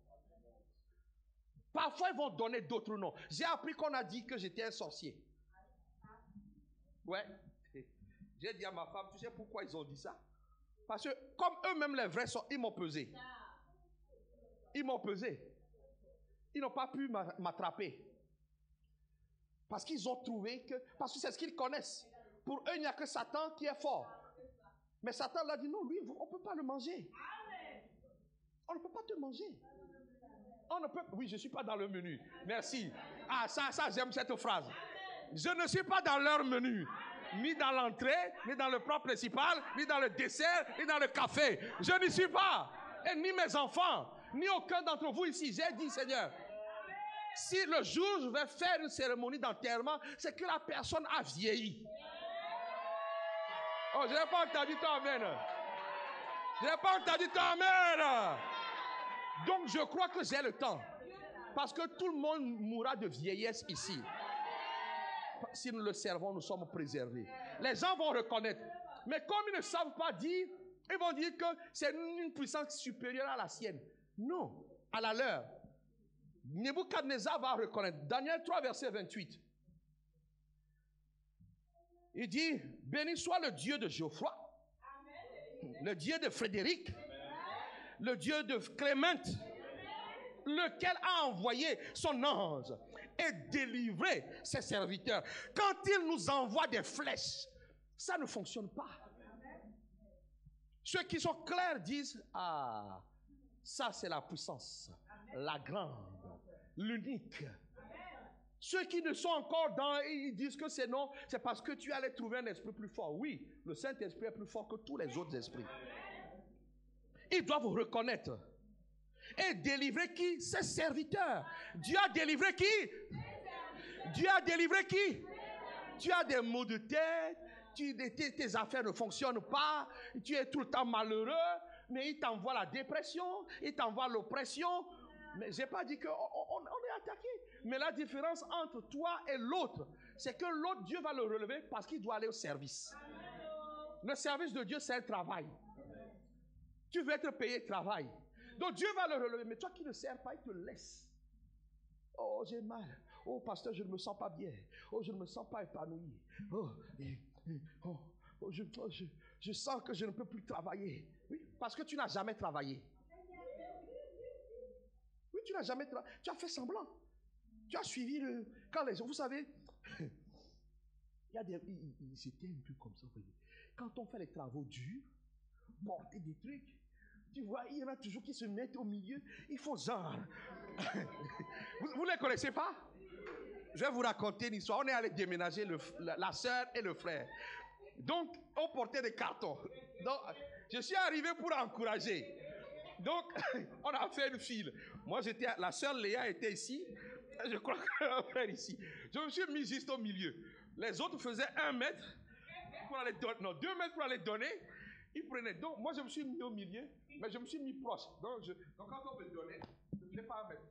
Parfois, ils vont donner d'autres noms. J'ai appris qu'on a dit que j'étais un sorcier. Ouais. J'ai dit à ma femme, tu sais pourquoi ils ont dit ça? Parce que comme eux-mêmes les vrais sont, ils m'ont pesé. Ils m'ont pesé. Ils n'ont pas pu m'attraper. Parce qu'ils ont trouvé que... Parce que c'est ce qu'ils connaissent. Pour eux, il n'y a que Satan qui est fort. Mais Satan leur dit, non, lui, on ne peut pas le manger. On ne peut pas te manger. On ne peut... Oui, je ne suis pas dans le menu. Merci. Ah, ça, j'aime cette phrase. Je ne suis pas dans leur menu. Ni dans l'entrée, ni dans le plat principal, ni dans le dessert, ni dans le café. Je n'y suis pas. Et ni mes enfants, ni aucun d'entre vous ici. J'ai dit, Seigneur, si le jour où je vais faire une cérémonie d'enterrement, c'est que la personne a vieilli. Oh, je n'ai pas entendu ton amen. Je n'ai pas entendu ton amen. Donc, je crois que j'ai le temps. Parce que tout le monde mourra de vieillesse ici. Si nous le servons, nous sommes préservés. Les gens vont reconnaître. Mais comme ils ne savent pas dire, ils vont dire que c'est une puissance supérieure à la sienne. Non, à la leur. Nebuchadnezzar va reconnaître. Daniel 3, verset 28. Il dit, béni soit le Dieu de Geoffroy, le Dieu de Frédéric, le Dieu de Clément, lequel a envoyé son ange et délivré ses serviteurs. Quand il nous envoie des flèches, ça ne fonctionne pas. Ceux qui sont clairs disent, ah, ça c'est la puissance, la grande, l'unique. Ceux qui ne sont encore dans, ils disent que c'est non, c'est parce que tu allais trouver un esprit plus fort. Oui, le Saint-Esprit est plus fort que tous les autres esprits. Ils doivent reconnaître. Et délivrer qui? Ses serviteurs. Dieu a délivré qui? Dieu a délivré qui? Tu as des maux de tête, tes affaires ne fonctionnent pas, tu es tout le temps malheureux, mais il t'envoie la dépression, il t'envoie l'oppression. Mais je n'ai pas dit qu'on est attaqué. Mais la différence entre toi et l'autre, c'est que l'autre, Dieu va le relever parce qu'il doit aller au service. Le service de Dieu, c'est le travail. Tu veux être payé, travail. Donc Dieu va le relever. Mais toi qui ne sers pas, il te laisse. Oh, j'ai mal. Oh, pasteur, je ne me sens pas bien. Oh, je ne me sens pas épanoui. Je sens que je ne peux plus travailler. Oui, parce que tu n'as jamais travaillé. Oui, tu n'as jamais travaillé. Tu as fait semblant. Tu as suivi le... Quand les gens, vous savez, il y a des... C'était un peu comme ça. Quand on fait les travaux durs, porter des trucs, tu vois, il y en a toujours qui se mettent au milieu. Il faut genre... vous ne les connaissez pas? Je vais vous raconter une histoire. On est allé déménager la soeur et le frère. Donc, on portait des cartons. Donc, je suis arrivé pour encourager. Donc, on a fait une file. Moi, la soeur Léa était ici. Je crois que le frère ici. Je me suis mis juste au milieu. Les autres faisaient 1 mètre pour aller donner. Non, 2 mètres pour aller donner. Ils prenaient. Donc, moi, je me suis mis au milieu. Mais je me suis mis proche. Donc quand on me donnait, je ne voulais pas 1 mètre.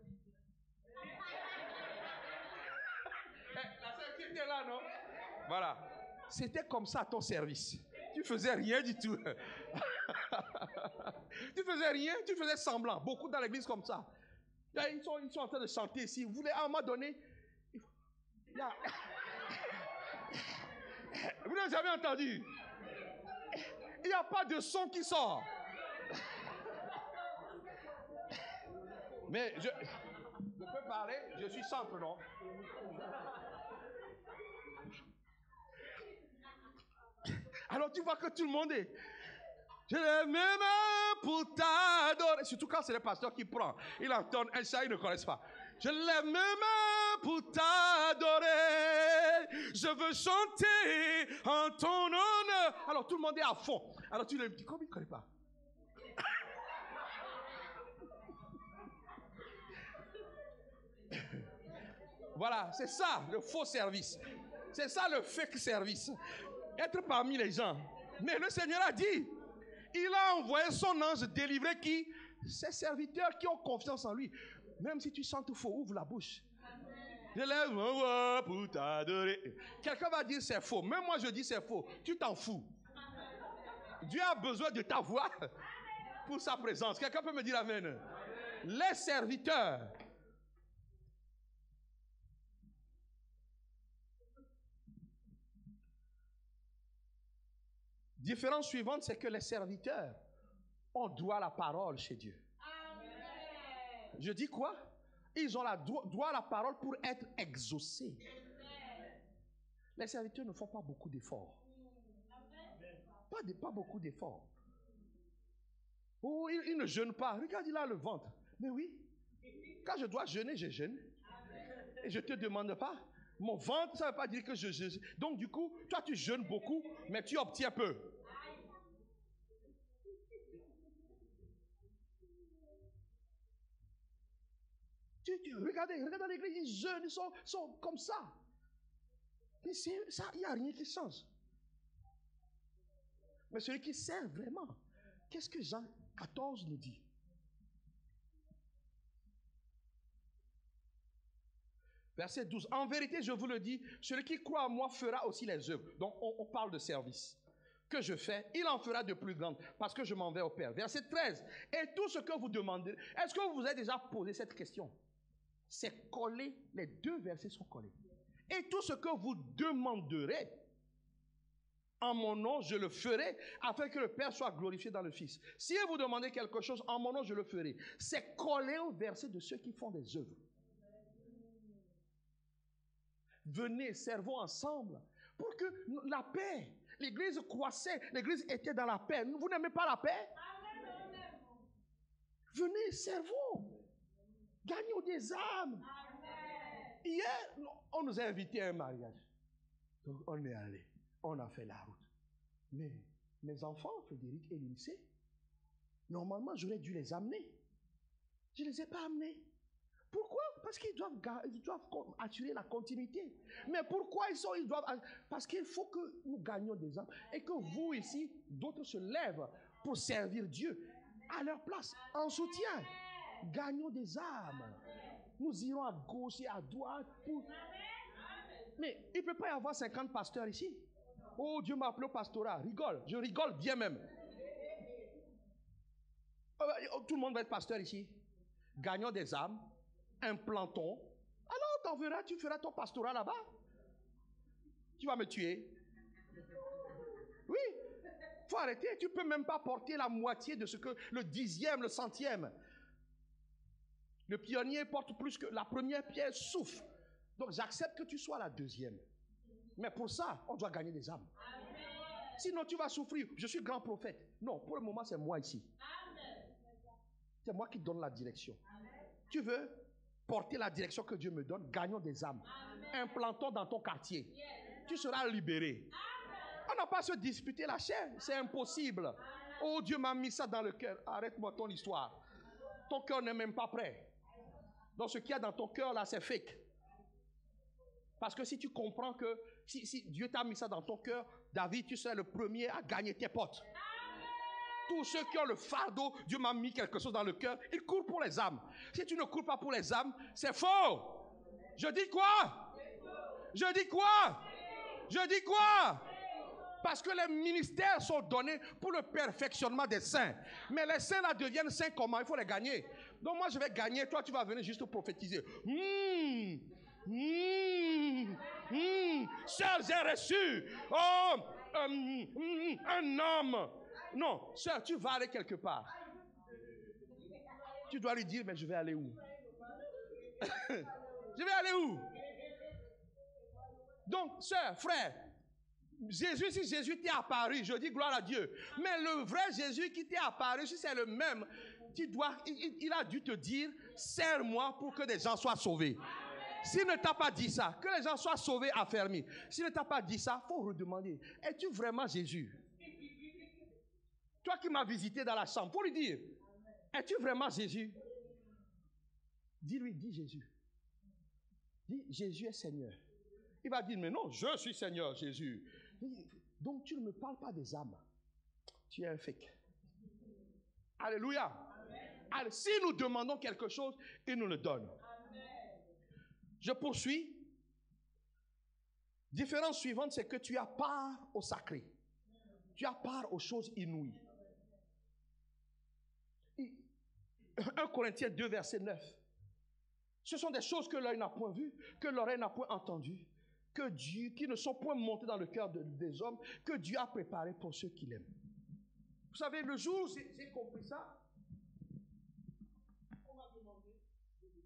La soeur qui était là, non? Voilà. C'était comme ça à ton service. Tu faisais rien du tout. Tu faisais rien, tu faisais semblant. Beaucoup dans l'église comme ça. Ils sont en train de chanter ici. Vous voulez à un moment donné... Vous n'avez jamais entendu? Il n'y a pas de son qui sort. Mais je peux parler, je suis centre, non? Alors tu vois que tout le monde est... Je lève mes mains pour t'adorer. Surtout quand c'est le pasteur qui prend. Il entend un ça, ils ne connaissent pas. Je lève mes mains pour t'adorer. Je veux chanter en ton honneur. Alors tout le monde est à fond. Alors tu le dis, comme il ne connaît pas. Voilà, c'est ça le faux service. C'est ça le fake service. Être parmi les gens. Mais le Seigneur a dit, il a envoyé son ange délivrer qui? Ses serviteurs qui ont confiance en lui. Même si tu chantes faux, ouvre la bouche. Je lève ma voix pour t'adorer. Quelqu'un va dire c'est faux. Même moi je dis c'est faux. Tu t'en fous. Dieu a besoin de ta voix pour sa présence. Quelqu'un peut me dire amen. Les serviteurs. Différence suivante, c'est que les serviteurs ont droit à la parole chez Dieu. Amen. Je dis quoi? Ils ont droit à la parole pour être exaucés. Amen. Les serviteurs ne font pas beaucoup d'efforts. Pas beaucoup d'efforts. Oh, ils ne jeûnent pas. Regarde, il a le ventre. Mais oui, quand je dois jeûner, je jeûne. Et je ne te demande pas. Mon ventre, ça ne veut pas dire que je jeûne. Donc du coup, toi tu jeûnes beaucoup, mais tu obtiens peu. Regardez dans l'église, ils jeûnent, ils sont comme ça. Mais ça, il n'y a rien qui change. Mais celui qui sert vraiment, qu'est-ce que Jean 14 nous dit? Verset 12. En vérité, je vous le dis, celui qui croit en moi fera aussi les œuvres. Donc, on parle de service que je fais. Il en fera de plus grandes parce que je m'en vais au Père. Verset 13. Et tout ce que vous demandez, est-ce que vous vous êtes déjà posé cette question? C'est collé, les deux versets sont collés. Et tout ce que vous demanderez en mon nom, je le ferai, afin que le Père soit glorifié dans le Fils. Si vous demandez quelque chose, en mon nom, je le ferai. C'est collé au verset de ceux qui font des œuvres. Venez, servons ensemble, pour que la paix, l'église croissait, l'église était dans la paix. Vous n'aimez pas la paix? Venez, servons. Gagnons des âmes. Hier, on nous a invités à un mariage. Donc, on est allé. On a fait la route. Mais mes enfants, Frédéric et Lindsay, normalement, j'aurais dû les amener. Je ne les ai pas amenés. Pourquoi? Parce qu'ils doivent assurer la continuité. Mais pourquoi ils doivent... Parce qu'il faut que nous gagnions des âmes. Et que vous, ici, d'autres se lèvent pour servir Dieu à leur place, en soutien. Gagnons des âmes. Nous irons à gauche et à droite pour... Mais il ne peut pas y avoir 50 pasteurs ici. Oh, Dieu m'a appelé au pastorat. Rigole. Je rigole bien même. Tout le monde va être pasteur ici. Gagnons des âmes. Implantons. Alors, tu feras ton pastorat là-bas. Tu vas me tuer. Oui. Il faut arrêter. Tu ne peux même pas porter la moitié de ce que le 10e, le 100e. Le pionnier porte plus que la première pierre souffle. Donc, j'accepte que tu sois la 2e. Mais pour ça, on doit gagner des âmes. Amen. Sinon, tu vas souffrir. Je suis grand prophète. Non, pour le moment, c'est moi ici. C'est moi qui donne la direction. Amen. Tu veux porter la direction que Dieu me donne? Gagnons des âmes. Amen. Implantons dans ton quartier. Yes. Tu seras libéré. Amen. On n'a pas à se disputer la chair. C'est impossible. Amen. Oh, Dieu m'a mis ça dans le cœur. Arrête-moi ton histoire. Ton cœur n'est même pas prêt. Donc, ce qu'il y a dans ton cœur, là, c'est fake. Parce que si tu comprends que si Dieu t'a mis ça dans ton cœur, David, tu serais le premier à gagner tes potes. Amen. Tous ceux qui ont le fardeau, Dieu m'a mis quelque chose dans le cœur, ils courent pour les âmes. Si tu ne cours pas pour les âmes, c'est faux. Je dis quoi? Je dis quoi? Je dis quoi? Parce que les ministères sont donnés pour le perfectionnement des saints. Mais les saints là deviennent saints comment? Il faut les gagner. Donc moi je vais gagner, toi tu vas venir juste prophétiser. Sœur, j'ai reçu un homme. Non, sœur, tu vas aller quelque part. Tu dois lui dire, mais je vais aller où? Je vais aller où? Donc, sœur, frère, Jésus, si Jésus t'est apparu, je dis gloire à Dieu. Mais le vrai Jésus qui t'est apparu, si c'est le même, il a dû te dire, sers-moi pour que des gens soient sauvés. S'il ne t'a pas dit ça, que les gens soient sauvés, affermis. S'il ne t'a pas dit ça, il faut redemander. Es-tu vraiment Jésus? Toi qui m'as visité dans la chambre, il faut lui dire. Es-tu vraiment Jésus? Dis-lui, dis Jésus. Dis, Jésus est Seigneur. Il va dire, mais non, je suis Seigneur, Jésus. Donc tu ne me parles pas des âmes. Tu es un fake. Alléluia. Alors, si nous demandons quelque chose, il nous le donne. Je poursuis. Différence suivante, c'est que tu as part au sacré. Tu as part aux choses inouïes. 1 Corinthiens 2, verset 9. Ce sont des choses que l'œil n'a point vues, que l'oreille n'a point entendues, qui ne sont point montés dans le cœur des hommes, que Dieu a préparés pour ceux qui l'aiment. Vous savez, le jour où j'ai compris ça, on m'a demandé de le dire.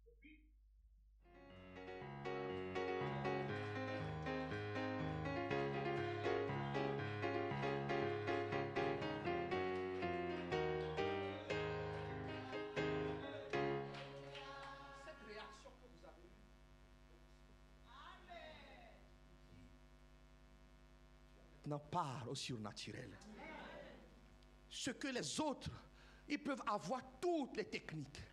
Et puis, cette réaction que vous avez eue, n'en parle au surnaturel. Ce que les autres, ils peuvent avoir toutes les techniques,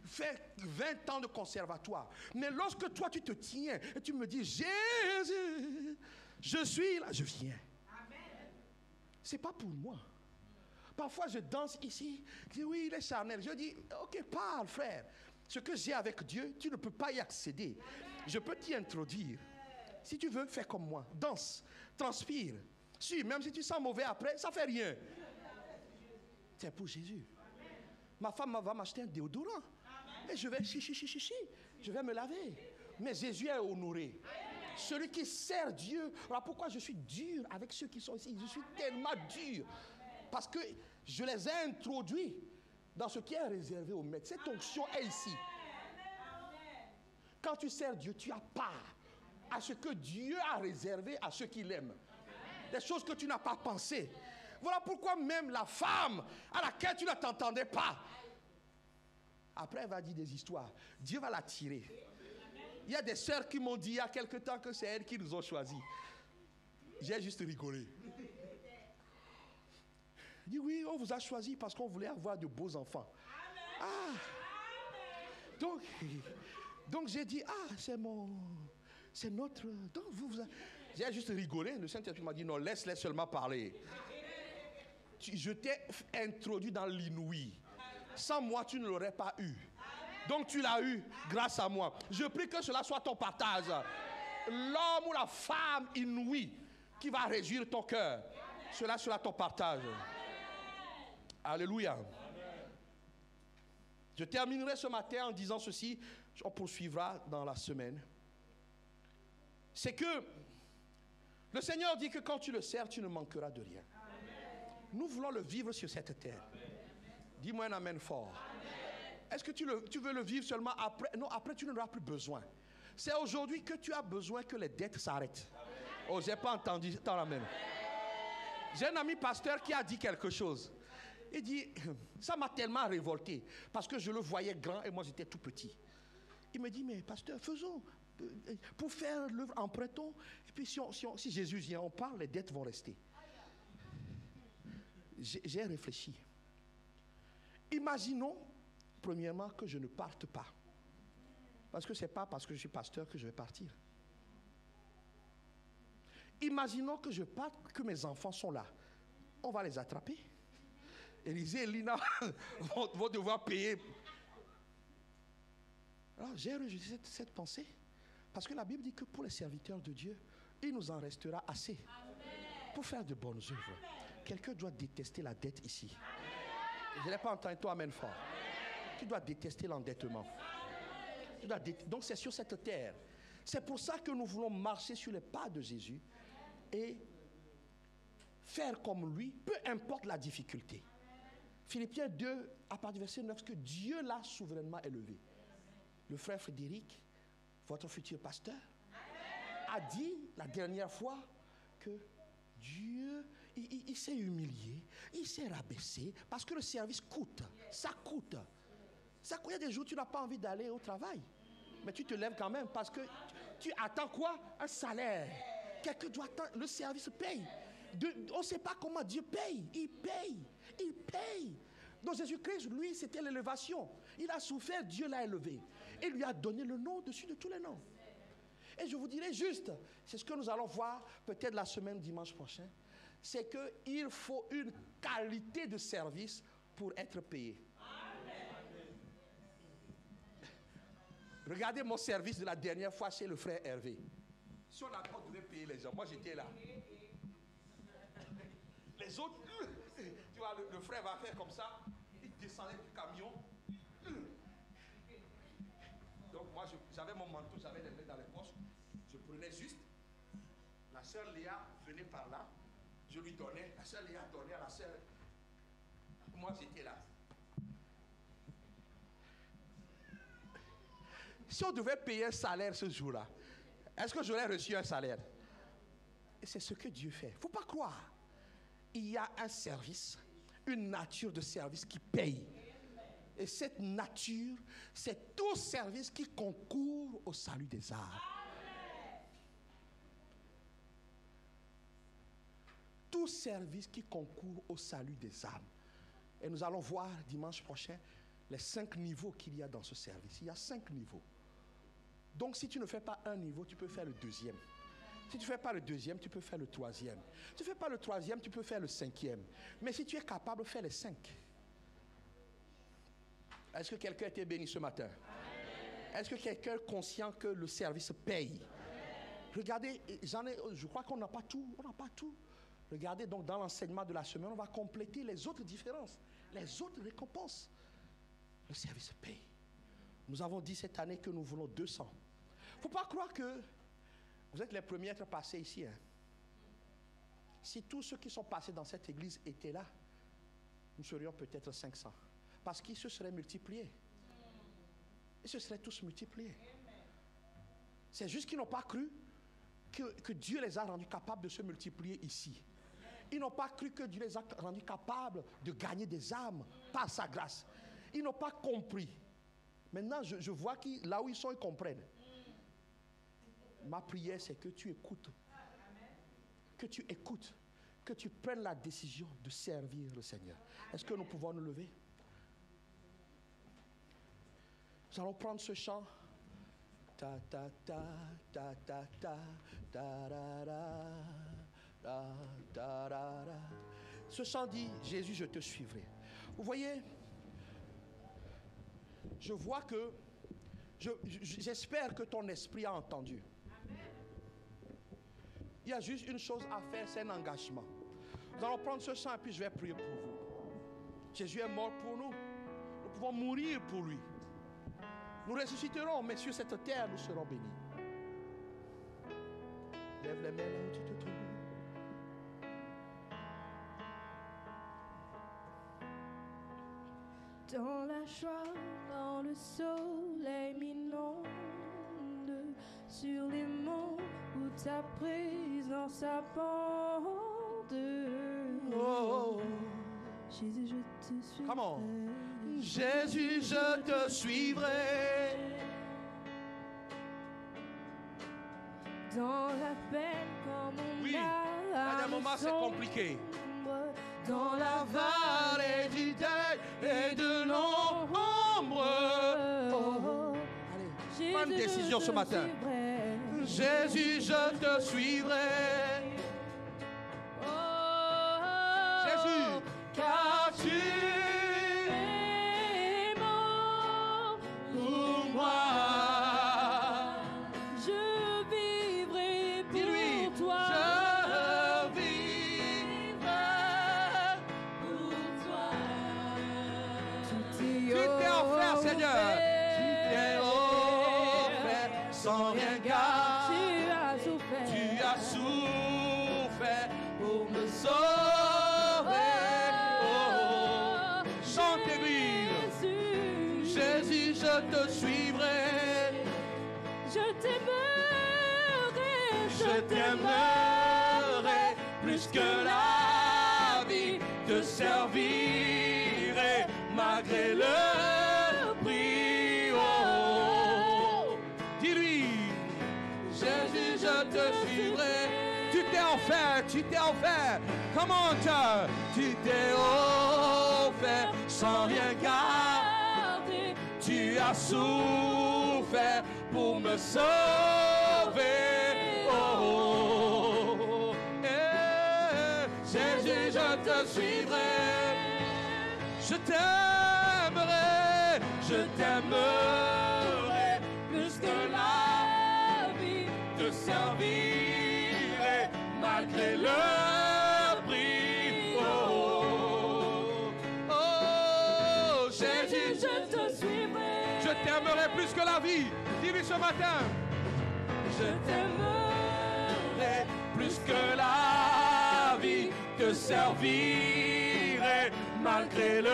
faire 20 ans de conservatoire. Mais lorsque toi, tu te tiens et tu me dis, Jésus, je suis là, je viens. C'est pas pour moi. Parfois, je danse ici, je dis, oui, il est charnel. Je dis, ok, parle, frère. Ce que j'ai avec Dieu, tu ne peux pas y accéder. Je peux t'y introduire. Si tu veux, fais comme moi. Danse, transpire. Si, même si tu sens mauvais après, ça ne fait rien. C'est pour Jésus. Ma femme va m'acheter un déodorant. Et je vais je vais me laver. Mais Jésus est honoré. Celui qui sert Dieu. Voilà pourquoi je suis dur avec ceux qui sont ici. Je suis tellement dur. Parce que je les ai introduits dans ce qui est réservé aux maîtres. Cette onction est ici. Quand tu sers Dieu, tu as part à ce que Dieu a réservé à ceux qui l'aiment. Des choses que tu n'as pas pensées. Voilà pourquoi même la femme à laquelle tu ne t'entendais pas, après elle va dire des histoires. Dieu va la tirer. Il y a des sœurs qui m'ont dit il y a quelque temps que c'est elles qui nous ont choisis. J'ai juste rigolé. Je dis oui, on vous a choisi parce qu'on voulait avoir de beaux enfants. Ah. Donc j'ai dit, c'est notre... Donc j'ai juste rigolé. Le Saint-Esprit m'a dit, non, laisse-les seulement parler. Je t'ai introduit dans l'inouï. Sans moi, tu ne l'aurais pas eu. Donc tu l'as eu grâce à moi. Je prie que cela soit ton partage. L'homme ou la femme inouïe qui va réjouir ton cœur. Cela sera ton partage. Alléluia. Je terminerai ce matin en disant ceci. On poursuivra dans la semaine. C'est que le Seigneur dit que quand tu le sers, tu ne manqueras de rien. Nous voulons le vivre sur cette terre. Dis-moi un amen fort. Est-ce que tu veux le vivre seulement après? Non, après tu n'auras plus besoin. C'est aujourd'hui que tu as besoin que les dettes s'arrêtent. Oh, j'ai pas entendu dans la même. J'ai un ami pasteur qui a dit quelque chose. Il dit, ça m'a tellement révolté parce que je le voyais grand et moi j'étais tout petit. Il me dit, mais pasteur, faisons, pour faire l'œuvre, empruntons. Et puis si Jésus vient, on parle, les dettes vont rester. J'ai réfléchi. Imaginons, premièrement, que je ne parte pas. Parce que ce n'est pas parce que je suis pasteur que je vais partir. Imaginons que je parte, que mes enfants sont là. On va les attraper. Élisée et Lina vont devoir payer. Alors j'ai rejeté cette pensée. Parce que la Bible dit que pour les serviteurs de Dieu, il nous en restera assez. Pour faire de bonnes œuvres. Quelqu'un doit détester la dette ici. Je n'ai pas entendu toi, amen fort. Tu dois détester l'endettement. Donc c'est sur cette terre. C'est pour ça que nous voulons marcher sur les pas de Jésus et faire comme lui, peu importe la difficulté. Philippiens 2, à partir du verset 9, que Dieu l'a souverainement élevé. Le frère Frédéric, votre futur pasteur, a dit la dernière fois que Dieu, il s'est humilié, il s'est rabaissé, parce que le service coûte, ça coûte. Il y a des jours où tu n'as pas envie d'aller au travail, mais tu te lèves quand même, parce que tu attends quoi? Un salaire. Quelqu'un doit attendre, le service paye. On ne sait pas comment Dieu paye, il paye. Donc Jésus-Christ, lui, c'était l'élévation. Il a souffert, Dieu l'a élevé. Et lui a donné le nom au-dessus de tous les noms. Et je vous dirais juste, c'est ce que nous allons voir peut-être la semaine dimanche prochain, c'est qu'il faut une qualité de service pour être payé. Regardez mon service de la dernière fois chez le frère Hervé. Si on devait payer les gens, moi j'étais là. Les autres, tu vois, le frère va faire comme ça, il descendait du camion. Donc, moi j'avais mon manteau, j'avais les mains dans les poches. Je prenais juste. La sœur Léa venait par là. Je lui donnais. La sœur Léa donnait à la sœur. Moi j'étais là. Si on devait payer un salaire ce jour-là, est-ce que j'aurais reçu un salaire? Et c'est ce que Dieu fait. Il ne faut pas croire. Il y a un service, une nature de service qui paye. Et cette nature, c'est tout service qui concourt au salut des âmes. Tout service qui concourt au salut des âmes. Et nous allons voir dimanche prochain les 5 niveaux qu'il y a dans ce service. Il y a 5 niveaux. Donc si tu ne fais pas un niveau, tu peux faire le deuxième. Si tu ne fais pas le deuxième, tu peux faire le troisième. Si tu ne fais pas le troisième, tu peux faire le cinquième. Mais si tu es capable, fais les 5. Est-ce que quelqu'un a été béni ce matin? Est-ce que quelqu'un est conscient que le service paye? Regardez, je crois qu'on n'a pas tout. On n'a pas tout. Regardez donc dans l'enseignement de la semaine, on va compléter les autres différences, les autres récompenses. Le service paye. Nous avons dit cette année que nous voulons 200. Il ne faut pas croire que vous êtes les premiers à être passés ici. Hein. Si tous ceux qui sont passés dans cette église étaient là, nous serions peut-être 500. Parce qu'ils se seraient multipliés. Ils se seraient tous multipliés. C'est juste qu'ils n'ont pas cru que Dieu les a rendus capables de se multiplier ici. Ils n'ont pas cru que Dieu les a rendus capables de gagner des âmes par sa grâce. Ils n'ont pas compris. Maintenant, je vois que là où ils sont, ils comprennent. Ma prière, c'est que tu écoutes. Que tu écoutes. Que tu prennes la décision de servir le Seigneur. Est-ce que nous pouvons nous lever? Nous allons prendre ce chant. Ta ta ta ta ta ta ta ra ra ta ra ra. Ce chant dit: Jésus, je te suivrai. Vous voyez, je vois que j'espère que ton esprit a entendu. Il y a juste une chose à faire, c'est un engagement. Nous allons prendre ce chant et puis je vais prier pour vous. Jésus est mort pour nous. Nous pouvons mourir pour lui. Nous ressusciterons, mais sur cette terre, nous serons bénis. Lève les mains là où tu te trouves. Dans la joie, dans le soleil m'inonde, sur les monts où ta présence abonde. Oh, Jésus, je te suivrai. come on. Jésus, je te suivrai. Dans la peine comme on Oui, a à des moments c'est compliqué. Dans la Vallée du deuil et de l'ombre. oh, Allez, prends une décision ce matin. Jésus, je te suivrai. Jésus, car tu es mort pour moi. Je vivrai pour Dis-lui, toi. je vivrai Pour toi. Tu t'es offert, Seigneur. Tu t'es offert sans rien garder. Tu as souffert. Tu as souffert pour me sauver. Oh, chante l'église. Jésus, je te suivrai. Je t'aimerai. Je t'aimerai plus que la vie. Te servirai malgré le prix. Oh, dis-lui, Jésus, je te suivrai. Tu t'es offert, tu t'es offert. Comment tu t'es offert sans rien garder. Tu as souffert pour me sauver. Oh, Jésus, je te suivrai. Je t'aimerai, je t'aimerai plus que la vie. Te servirai malgré le prix. Oh, oh, Jésus, Je te suivrai. je t'aimerai plus que la vie. Dis-lui ce matin. Je t'aimerai Plus que la vie, te servirai malgré le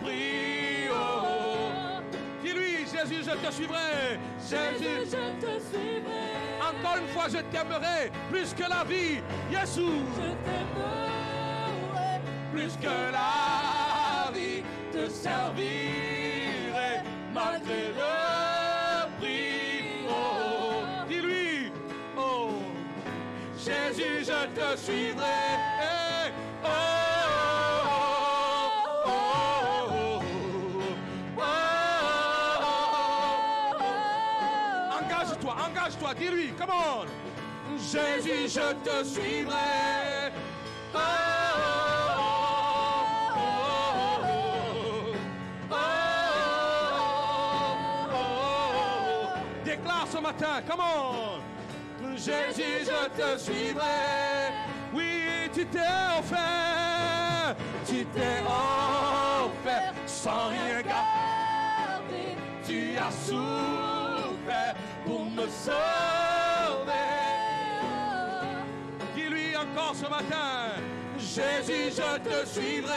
prix. Oh. Dis-lui, Jésus, je te suivrai. Jésus, je te suivrai. encore une fois, je t'aimerai plus que la vie. Jésus, Je t'aimerai plus que la vie, te servirai malgré le prix. Oh. Dis-lui, oh. Jésus, je te suivrai. Oh, oh, oh, oh, oh. Engage-toi, dis-lui, come on. Jésus, je te suivrai. Oh, oh, oh, oh, oh, oh. Déclare ce matin, come on. Jésus, je te suivrai. Oui, tu t'es offert sans rien garder. Tu as souffert pour me sauver. Dis-lui encore ce matin, Jésus, je te suivrai.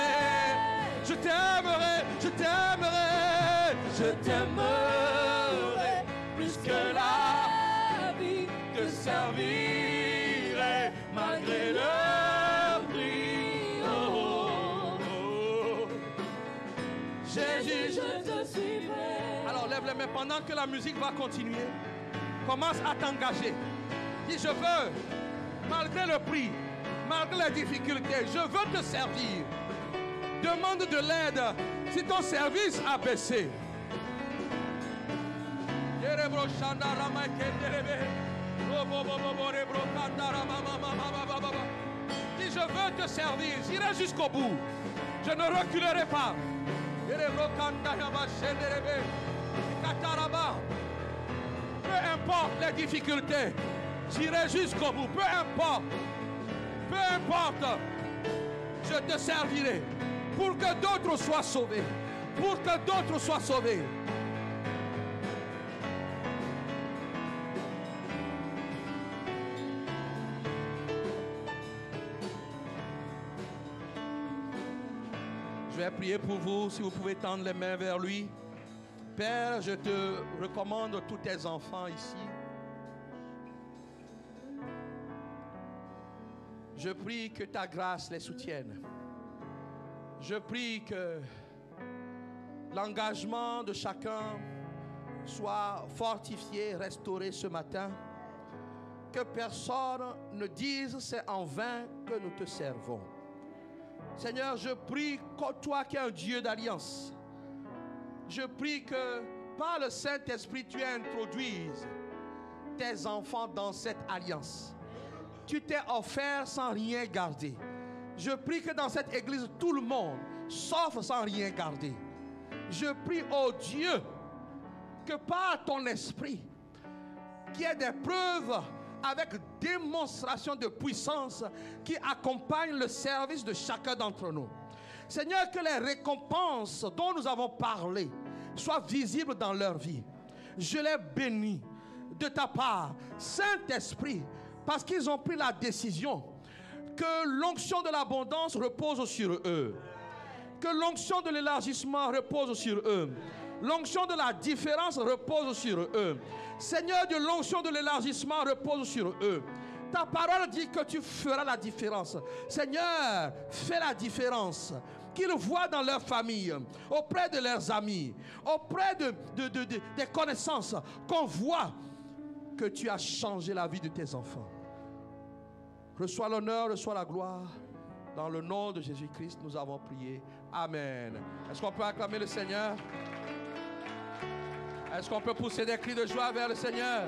Je t'aimerai, je t'aimerai, je t'aimerai plus que la vie, te servirai malgré le prix. Oh, oh, oh. Jésus, Je te suivrai. alors lève les mains pendant que la musique va continuer. Commence à t'engager. Dis, je veux, malgré le prix, malgré les difficultés, je veux te servir. Demande de l'aide si ton service a baissé. Dis, je veux te servir, j'irai jusqu'au bout. Je ne reculerai pas. Peu importe les difficultés, j'irai jusqu'au bout. Peu importe, je te servirai pour que d'autres soient sauvés. Pour que d'autres soient sauvés. Je vais prier pour vous, si vous pouvez tendre les mains vers lui. Père, je te recommande tous tes enfants ici. Je prie que ta grâce les soutienne. Je prie que l'engagement de chacun soit fortifié, restauré ce matin. Que personne ne dise c'est en vain que nous te servons. Seigneur, je prie que toi qui es un Dieu d'alliance, je prie que par le Saint-Esprit tu introduises tes enfants dans cette alliance. Tu t'es offert sans rien garder. Je prie que dans cette église tout le monde s'offre sans rien garder. Je prie, oh Dieu, que par ton esprit, qu'il y ait des preuves avec démonstration de puissance qui accompagnent le service de chacun d'entre nous. Seigneur, que les récompenses dont nous avons parlé soient visibles dans leur vie. Je les bénis de ta part, Saint-Esprit, parce qu'ils ont pris la décision que l'onction de l'abondance repose sur eux, que l'onction de l'élargissement repose sur eux, l'onction de la différence repose sur eux. Seigneur, de l'onction de l'élargissement repose sur eux. Ta parole dit que tu feras la différence. Seigneur, fais la différence. Qu'ils voient dans leur famille, auprès de leurs amis, auprès des connaissances, qu'on voit que tu as changé la vie de tes enfants. Reçois l'honneur, reçois la gloire. Dans le nom de Jésus-Christ, nous avons prié. Amen. Est-ce qu'on peut acclamer le Seigneur? Est-ce qu'on peut pousser des cris de joie vers le Seigneur?